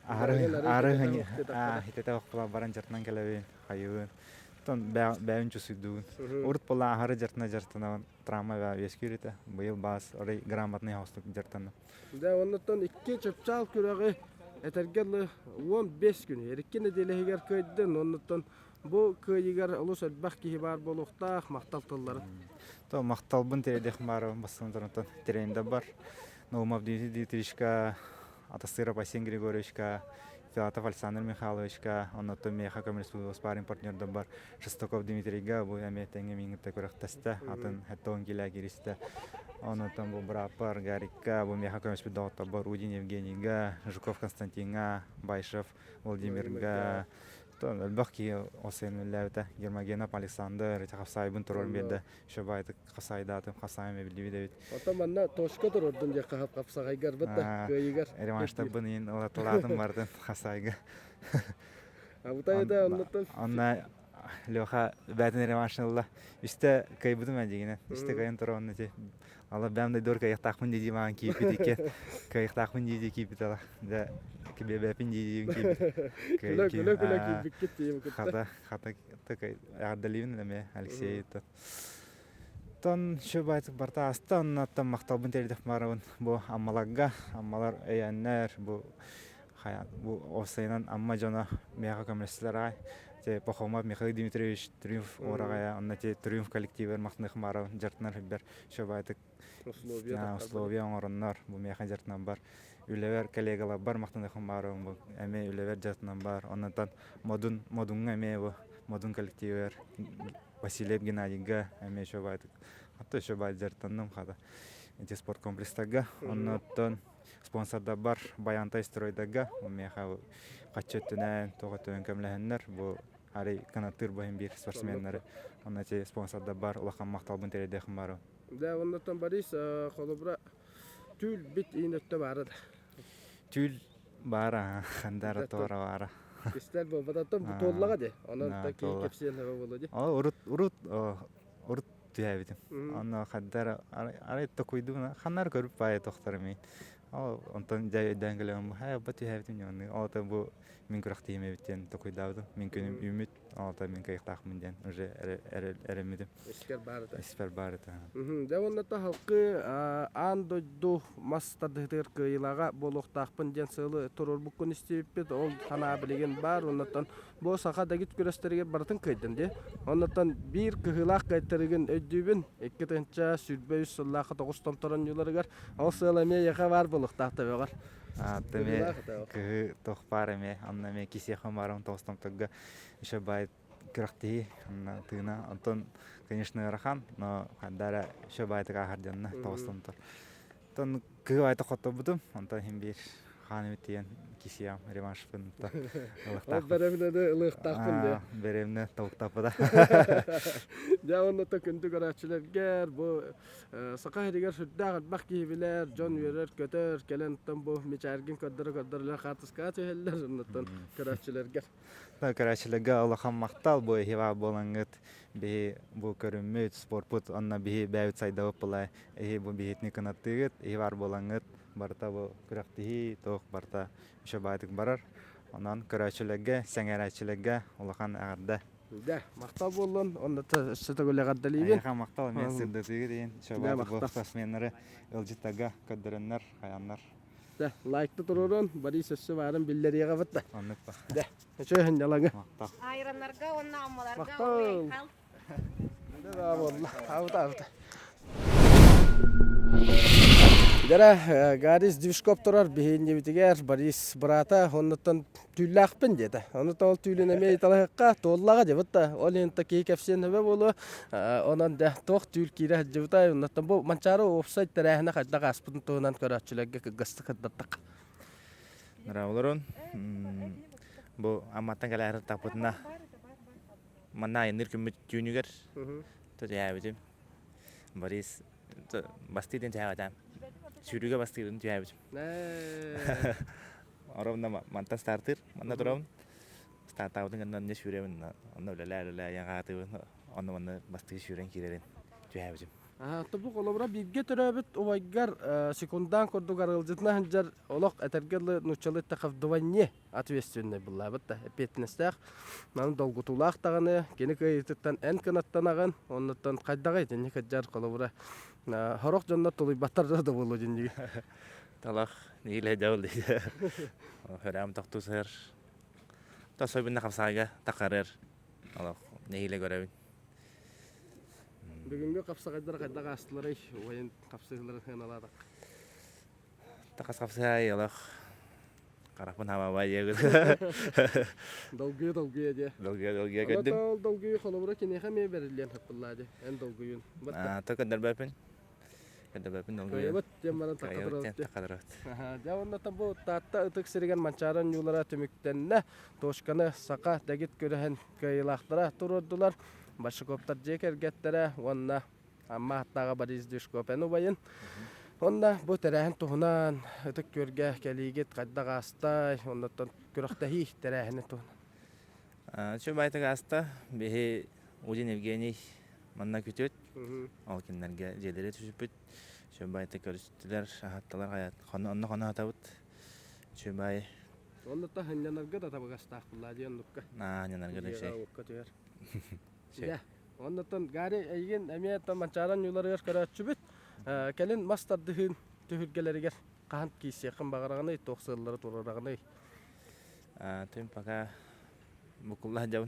ахары хыня хитете вакпла баран жартынан келебин хайыбын. Тон бәүн чусуйду. Урт пола ахары жартына травма ва вескирите. Быйыл бас ори грамотный хостук жартана. Да оннотон 2 чөпчал күрәге этергел 15 күн. Эркене делегер көйдөн оннотон бу көйгәр улус әлбәх ки бар болуктак мактал тыллары. То мактал бун тередек бар басындан тренинда бар. Наумов Дмитричка, Атасыра Пасен Григорьевичка, Филатов Александр Михайловичка, оннотон меха коммерческий спарринг партнер да бар. Шестаков Дмитрийга бу эме теңге мингитте көрөктәстә, атын хәттон килә гиристә. Оннотон бу брапар Гарикка, бу меха коммерческий доктор бар Удин Евгенийга, Жуков Константинга, Байшев Владимирга. Әлбәқки осыны ләвтә Гермогенов Александр Хасайбын турын берді. Шөбайты Хасайдатым, Хасайым әбілді бит. Атаманна тошқа тұрырдың же қағап қапсағайгар бітті көйігер. Ремашта бұн ең ұлатыладым бардың Хасайға. Абытайда оннаттан? Онна Леха бәтін ремашынылла. Үсті көйбудым әдегіне. Үсті көйін тұры онны те. Алла бәмді дөргі аяқтақпын деді маған кейпет екен. Көйіқтақпын деді кейпет ала. Бәпін деді кейпет. Күлі кейпет кетті ем күтті. Хата такай ағадаливін әме Алексей. Оттон шөбайтык барта аста оннаттан макталбын тердик барабын бу аммаларга аммалар эяннер бу осайнан амма жона мега коммерсилер ай те Пахомов Михаил Дмитриевич Триумф орагая онна те Триумф коллективер мактных барабын жартнар бер шөбайтык условия оңороннор бу мега жартнан бар үлевер коллегалар бар мактных барабын бу эме үлевер жартнан бар оннан модунга эме бу модун коллективер Василев Геннадийга эме шөбайтык атты шөбайт жартанным хада эти спорт комплекстага оннан спонсорда бар Баянтай стройдага мега качеттенен тоготөн көмләһеннәр бу ари канатыр баһим бир спортсменнәре онна те спонсорда бар улахан макталбын терәдә хмары Да, оннан Борис холобра түл бит инетте бары да. түл бара хандара тора бара Истер бу бататтан бу толлага де. Онан таки кепсен хава болады. урут тиябитим онна хандара ари токуйду ханар көрүп бай тохтармы онтон жай дәңгелем бат тиябитим яны ата бу min kuraktime bitten tokuydadı. Min könüm ümit alta min kayıqtaqmın den. Уже eremedim. Esper barıta. Devonda halkı andoydu mastadıdır kıyılaga boluqtaqpın den sığlı turur bukun isteyip ol hana bilegen bar ondan bu saha da git gösterige bartın kıydın de. Ondan bir kıyılaq kaytırgın ödübün iki tınça sürbe üsüllağı 9 tomtoran yollarıgar. O sığlamaya yaqa var boluqtaqta var. Таме кы тохпараме аннаме кисехан барам тостомтага еще байт крахти на тына Антон конечно рахан но хандара еще байт гахарданна тостомтор тон кы байт хотобудум Антон химбир ханымтен кисеям реванш пынта Беремне ылыктакпын де беремне токтапда Ja onda da kundu garaçlarga bu saqahrigar şudda bakki biler jon verer kötör kelentan bu miçargin kadırlar xatıska teheller ondan garaçlarga Ta garaçlarga Allah'ın maqtal bu heva bolangıt bi bu körümmüt sportput onna bi bäwt sayda opla bu bihetni kanattıgıt var bolangıt barta bu kıraqtihi toq barta şabaytık barar ondan garaçlarga sengaraçlarga Allah'ın ağırda Да, мактал болон, онда сыта гөле гаддалибин. Айха мактал мен сырды тигин, шабат бу спортсменнери ылжытага көдөрөннөр, аяннар. Да, лайкты турурун, бari сөссү барын биллери габытта. Аныкпа. Да, чөһөн ялаңы. Мактал. Айраннарга, онна аммаларга. Мактал. Да, валла, аута. Дара Гарис Дившкоп турар бихинне битигер Борис брата оннотон түллакпын деди. Оннотон ол түлүнөмө италакка толлага жебитта. Ол энте кей кепсен небе болу. Онон да тох түл кире жебита. Оннотон бу манчары офсайт тарахына кайдага аспытын тоонан көрөчүлөргө кыгысты кыддаттык. Нравлорон. Бу аматтан калар тапытына. Мана энер күмүт түнүгөр. Төдәбидим. Борис бастиден жаадам. Sürüge bastırdım diye abicim. Oramda mantan starter, mantan durum. Start out'un kandan ne sürüyorum, onu öyle yangatı, onu bastır sürüyen kirerin diye abicim. Tabu kolabora bilge törabet ovaygar sekundan kordu garılcıtna hancar olaq etergeli nuçalı takaf duvanne atvestyonne bulla batta petnestak nan dolgutulaq tağını gene kayıttan en kanattan ağan ondan qaydaga etene kajar kolabora Harok jannat tuluy batar da bolu jinji. Talaq niyle dawul dedi. Haram taqtu ser. Tasoy binna qapsaga taqarar. Allah niyle görevin. Бүгүнгө капсагайдар кайдага астылары оен капсыгыларын хыналады. Тaqas qapsay Allah. Qaraqpın hava var yegil. Dolguya de. Dolguya gördüm. Dolguya kolabora kene xame berilyen hapılladı. En dolguyun. Takadar bapın. Kadar bapın dolguya. Evet, jamaran takadar. Jawanda tabu tatta ıtık sirigen mançaran yulara tümüktenne toşkanı saqa dagit görehen kayılaqtıra tururdular. Başıkoptar jeker gettere onna amma hattaga Борис Дившкопен bayın. Onda bu terehen tuhunan ıtık görge keligit kaddaga asta ondan kuraqtahi terehine tuhunan. Şu bayta asta bihi Ujin Evgeniy manna kütüt. Alkinlerge jeleri düşüpüt. Şu bayta görüştüler, hattalar hayat. Onu hatabut. Şu bay. Onda ta hanyanarga da tabagastaq bulladı yandukka. Hanyanarga da şey. Ya, Ondan gari eygen emiyattan mançaran yularıgar körötçübüt. Kelin mastardığın tühürgeleriger kahant kiysi yakın bağırağını toksırları torarağını. Tüm paka bukullah jauh.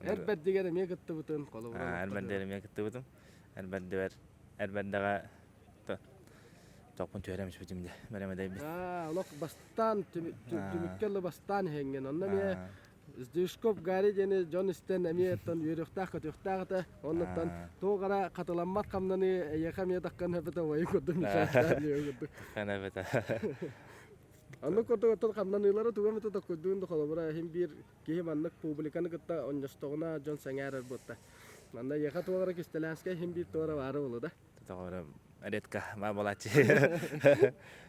Erbet digere miye gitti bütün kolu. Erbet derim ya gitti bütün. Erbet daga topun tüyremiş bitimde. Meremedey bir. Olak bastan tümükkelli bastan hengen. Ondan miye Zdüşkop gari jeni John Sten emiyattan yürüktağ da ondan toğara katılanmat kamdanı yakam yadakkan hepete vayı kodum şahtar diyor. Kana beta. Anlık orta kamdan yıllara tuğam itu tak kodun da kolabora hem bir kihim anlık publikanı gıtta onjastoguna John Sengerer botta. Nanda yakat toğara kistelanske hem bir toğara varı olu da. Toğara adetka ma bolaçı.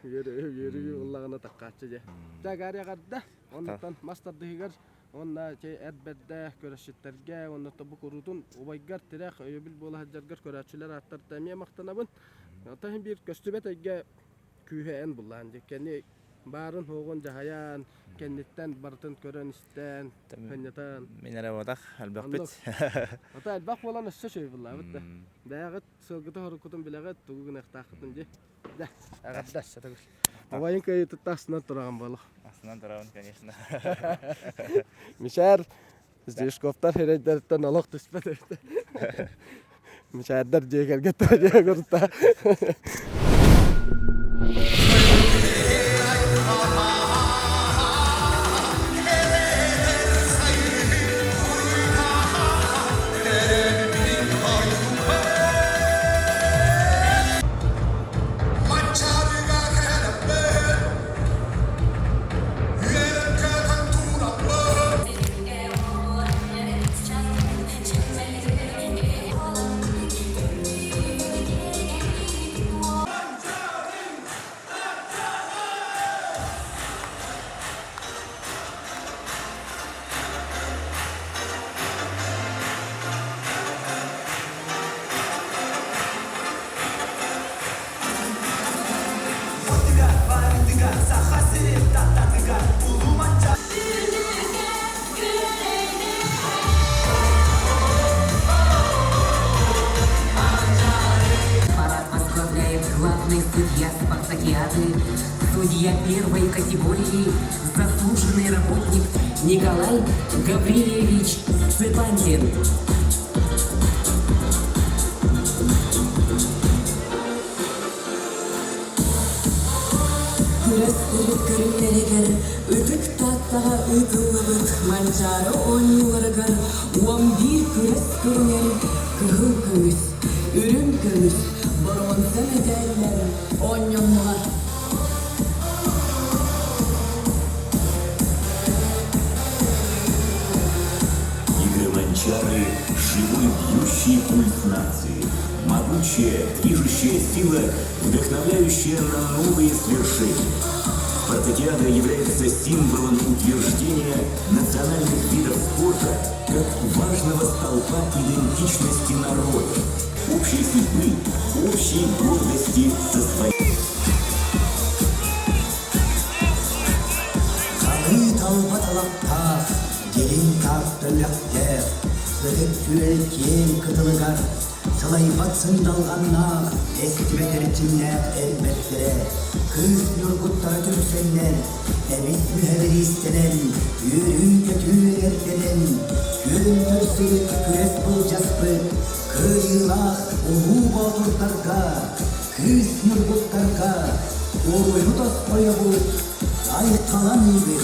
Yürü Allah'ına takkatçı je. Ja gari yakadda ondan master dihigar Onda erbette körüşitlerge, onda tabu kurutun, obaygar tirek, öbil bola haccargar körüçüler attar temiye maktanabın. Tahin bir köstübet ege kühe en bullancı. Kendi barın hoğun cahayan, kenditten barıtın körün isten, penyatan. Minere bodak, albaq bit. Ata albaq bolan össe şey bulla, bitti. Dayağıt sılgıtı horukutun bileğet, tuğun ektaqıtın je. Da, ağaddaş, satagır. Obayın kayı tutasından turağın balık. Aslan tarafın конечно. Mishar Zdüşkovtar herederden alaq tüspet etti. Mishardar jegerge taje gurta. Судья спартакиады, судья первой категории, заслуженный работник Николай Гаврилевич Цыпантин. Күрәстелек көрүнерегер, үтүк таттаға үтүлүк, манчары он юларыгар, 11 күрәс көрүнер, кыгыл көз, үрүм көз, Boronsa medeller, onyonlar. Игры Манчары – живой бьющий пульс нации. Могучая, движущая сила, вдохновляющая на новые свершения. Спартакиада является символом утверждения национальных видов спорта как важного столпа идентичности народа, общей судьбы, общей гордости за свои. Kanı talbatalakta, gelin tarttırlaktır, ödüktüel kiem kıtılıgar, sılay batsın dalganlar, eskime terçinler elbettere, kız nurgutları tümsenler, emek müheveri istenen, yürü kötü ertenen, görüntürsüz küres bulcaspı, kıyılak ulu boğdurlarga, kız nurgutlarga, oyunu tasmaya bu, ait kalan iyi.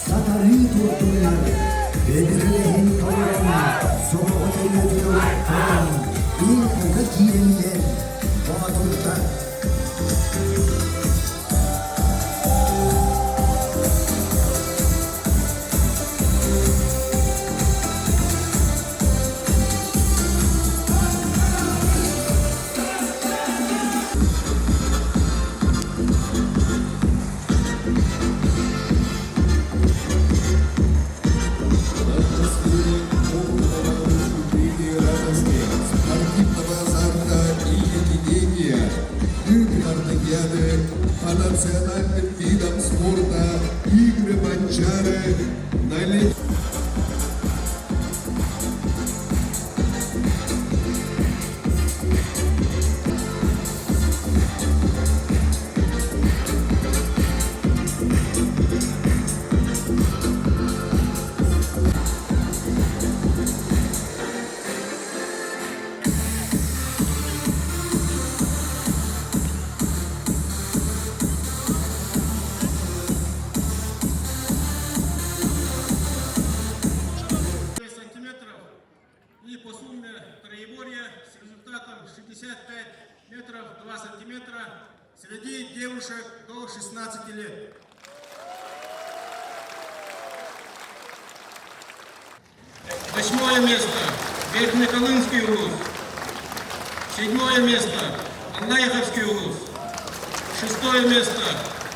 Satarı tuttular, öbürü hem toran, sonra по национальным видам спорта игры Манчары на и по сумме троеборья с результатом 65 метров 2 сантиметра среди девушек до 16 лет. Восьмое место Верхнеколымский УРУС. Седьмое место Анлайховский УРУС. Шестое место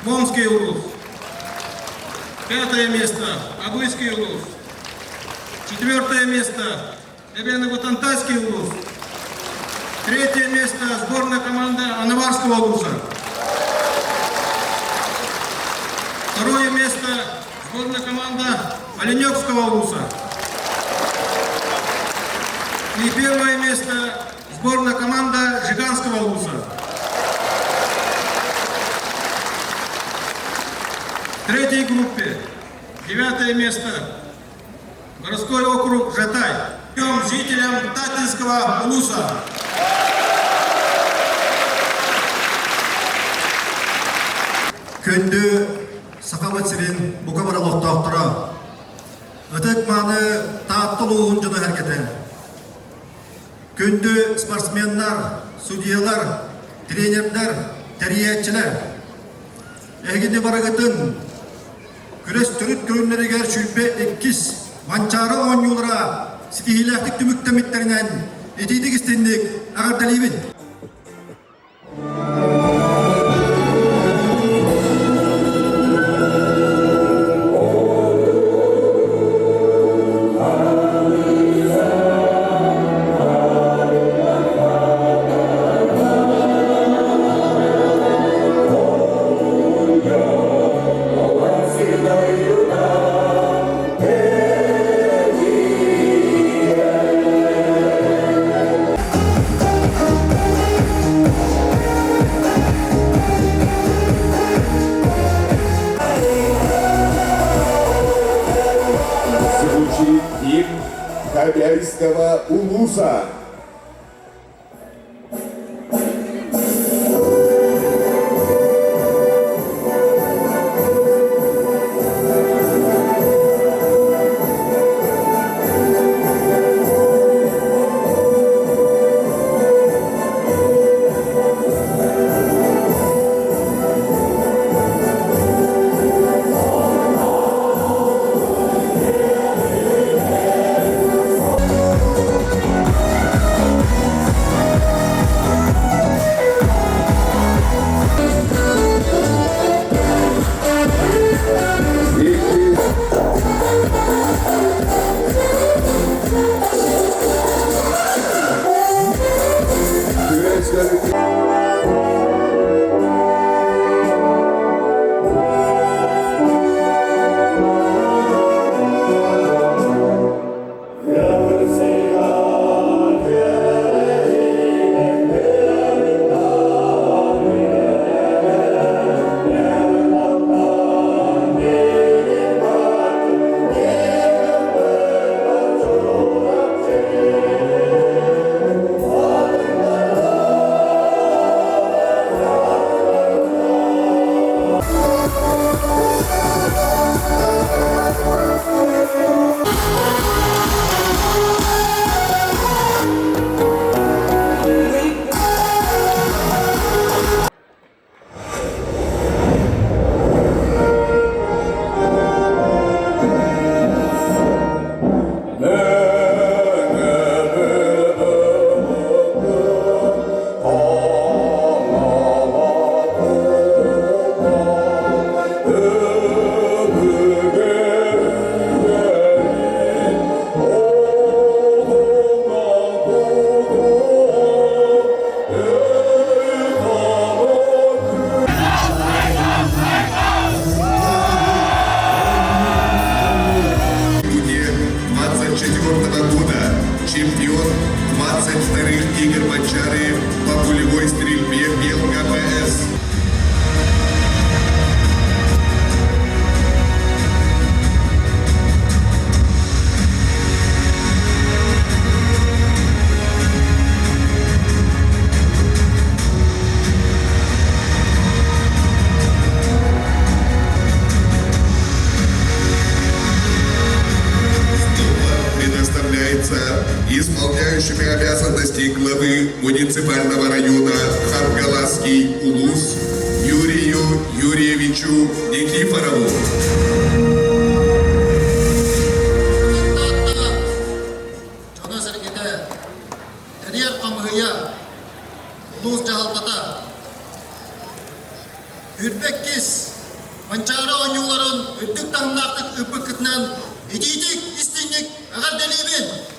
Момский УРУС. Пятое место Абыйский УРУС. Четвертое место Эбено-Бутантайский УРУС. Третье место сборная команда Анаварского УРУСа. Второе место сборная команда Оленёкского УРУСа. И первое место сборная команда Жиганского УРУСа. В третьей группе 9 место городской округ Жатай. Жителям Татинского УРУСа. Көндү сақалат сирин бука баралықтақтыра. Өтек маны тааттылуын жыны әркетен. Көндү спортсмендар, судьялар, тренерлер, тәрбиячилер. Эгинде барагытын күрес түрүт көйүнлеригер шүйпе 2 Манчары 10 юлра стихилактик түмүктөмүттеринен этидик истендик агардалибин. Гимн Хабярского УРУСа. муниципального района Хангаласский Улус Юрию Юрьевичу Никифорову. Ürbekkis, mancara onyuların öttük tahımlaktık öpükütünen itidik istinlik agar delibin.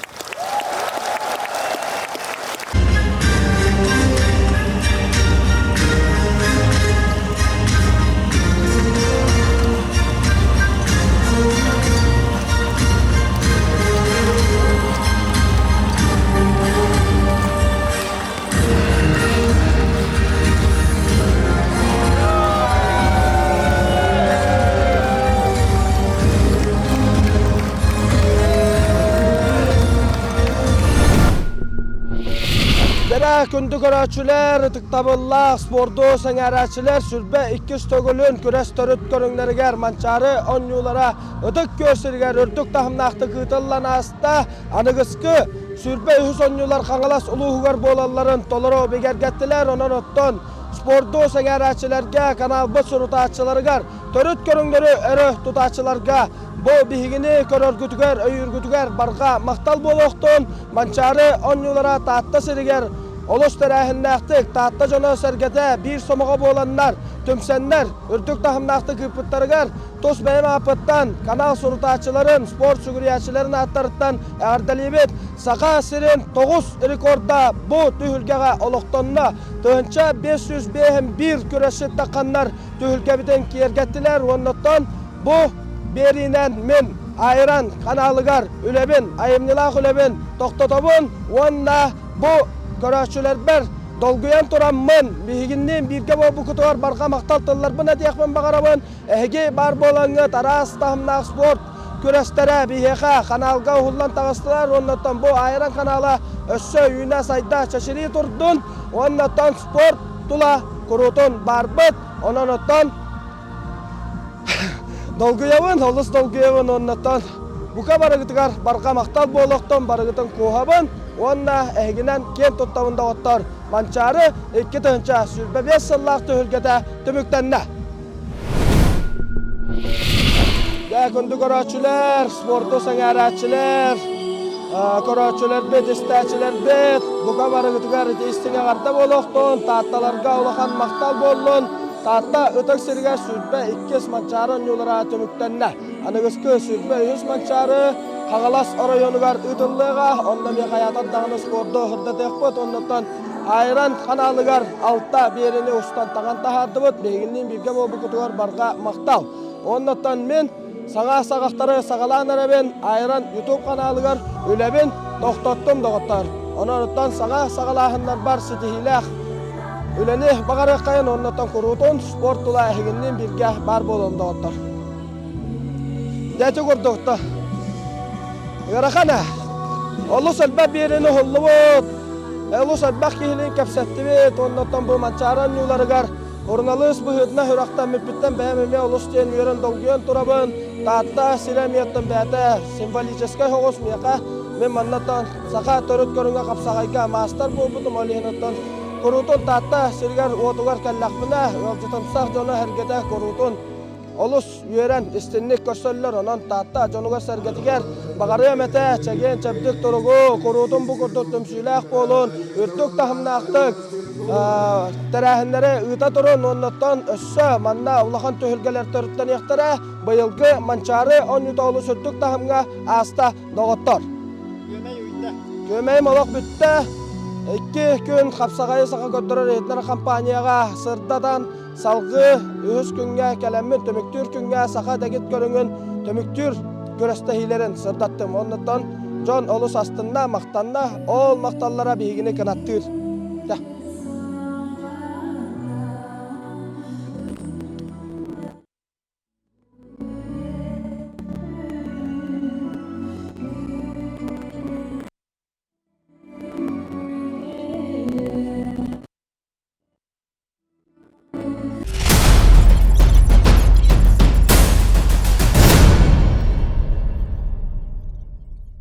Kündü körəçülər, tıqtabıllaq, spordu səngərəçilər, sürbe 2 tögülün, küres törüt körünleriger, mançarı, onyulara, ödük görsürger, ördük tahımnaқты qıtıllan asıda, anıgıskı, sürbe ühüs onyular qanğalas uluğugar bolalların toluru begergettiler, onun otton, spordu səngərəçilərge, kanalbı surutaçılarıgar, törüt körünleri örü tutaçılarga, bu bihigini körörgütüger, öyürgütüger, barga maqtal boluqtun, mançarı, onyulara taatta siriger, Olus tərəhinnəqtik, taatta jona sərgətə, bir somuğa bolanlar, tümsənlər, ürdük tahımnaқты qıpıtlarıgar, tos bəyim apıttan, kanal surutaçıların, sport sügüriyəçilərin atlarıttan ərdəlibet, sağa sirin 9 rekorda bu tühülgəğə oluqtonuna, tığınca 501 küreşit taqanlar tühülgə biten kiyergettiler, onundan bu berinen min ayıran kanalıgar ülebin, ayımnilaq ülebin, toqtotobun, onunla bu körəçülər bər, dolguyan turamın, bihigindən birgə bu kutular barqa maqtal tıllar buna deyəqmin bağarabın, əhəgi bar bolangı, taras tahımnaq sport, kürestere biheqa, kanalga uhullan tağıstılar, onundan bu ayıran kanala össö yüne sayda çeşiri turdun, onundan sport tula kurutun barbıt, onundan dolguyavın, olus dolguyavın, onundan buka barıgıtıgar barqa maqtal boluqtan barıgıtın kuhabın, Onna ehginen ken tuttavında ottar. Mançarı 2 tığınca sürbe 5 sallaqtı hülgete tümüktenne. Kündü körəçülər, sportu səngərəçilər, körəçülər bet, istəçilər bet, buka barıgıtıgar istinə qarda boluqtun, taattalarga ulaqan maqtal bolun, taatta ötök sirger sürbe 2 mançarı nyulara tümüktenne. Anıgıskı sürbe 100 mançarı, Qağalas arayonugar ıtıllığa, onda bir hayatan dağını spordu hırda tekbut, ondan ayıran kanalıgar altta birini ustan tağan tahardıbıt, beginliğin birgem o bu kutugar barga maqtal. Ondan men sağa sağaqtары sağalanara ben ayıran YouTube kanalıgar ülebin toqtottum doğuttar. Ondan sağa sağalahınlar bar sitihilaq. Üleni bağarıq kayın ondan kurutun sport tula ehiginliğin birge bar bolum doğuttar. Deti kurdukta. Yarakana, olus elbab birini hullubut, olus elbaq kihilin kapsattibit, ondan bu mançaran yularıgar, ornalız bu hüdna hüraqtan mübbitten bəyəmime olus diyen yörün dolguyon turabın, taatta silemiyetten bəyətə, simbolическай hoğus miyaqa, men mannatan saqa törüt görünge kapsaqayga master bu butum olihinattan, kurutun taatta sirgar otugar kallaqmına, yolcutan saq jonu hergete kurutun, Olus yören istinlik körsöller onun taatta jonuga sergetiger bagarıya mete çegen çebdik turugu kurutun bu kurdu tümsüylaq bolun ürtük tahımnaqtık terähinlere ıta turun ondan össö manna ulaqan tühülgeler törütten yaqtara bayılgı mançarı 10 yutolu sürtük tahımga asta doğuttor. Gömeyim olaq bütte 2 gün kapsaqayı saqa götürür etler kampaniyaga sırdadan salgı, ühüs günge, kelemmin, tömüktür günge, sağa degit görünün, tömüktür görestehilerin sırdattım. Ondan John olus astında, maqtanna, ol maqtallara bihigini kanattır.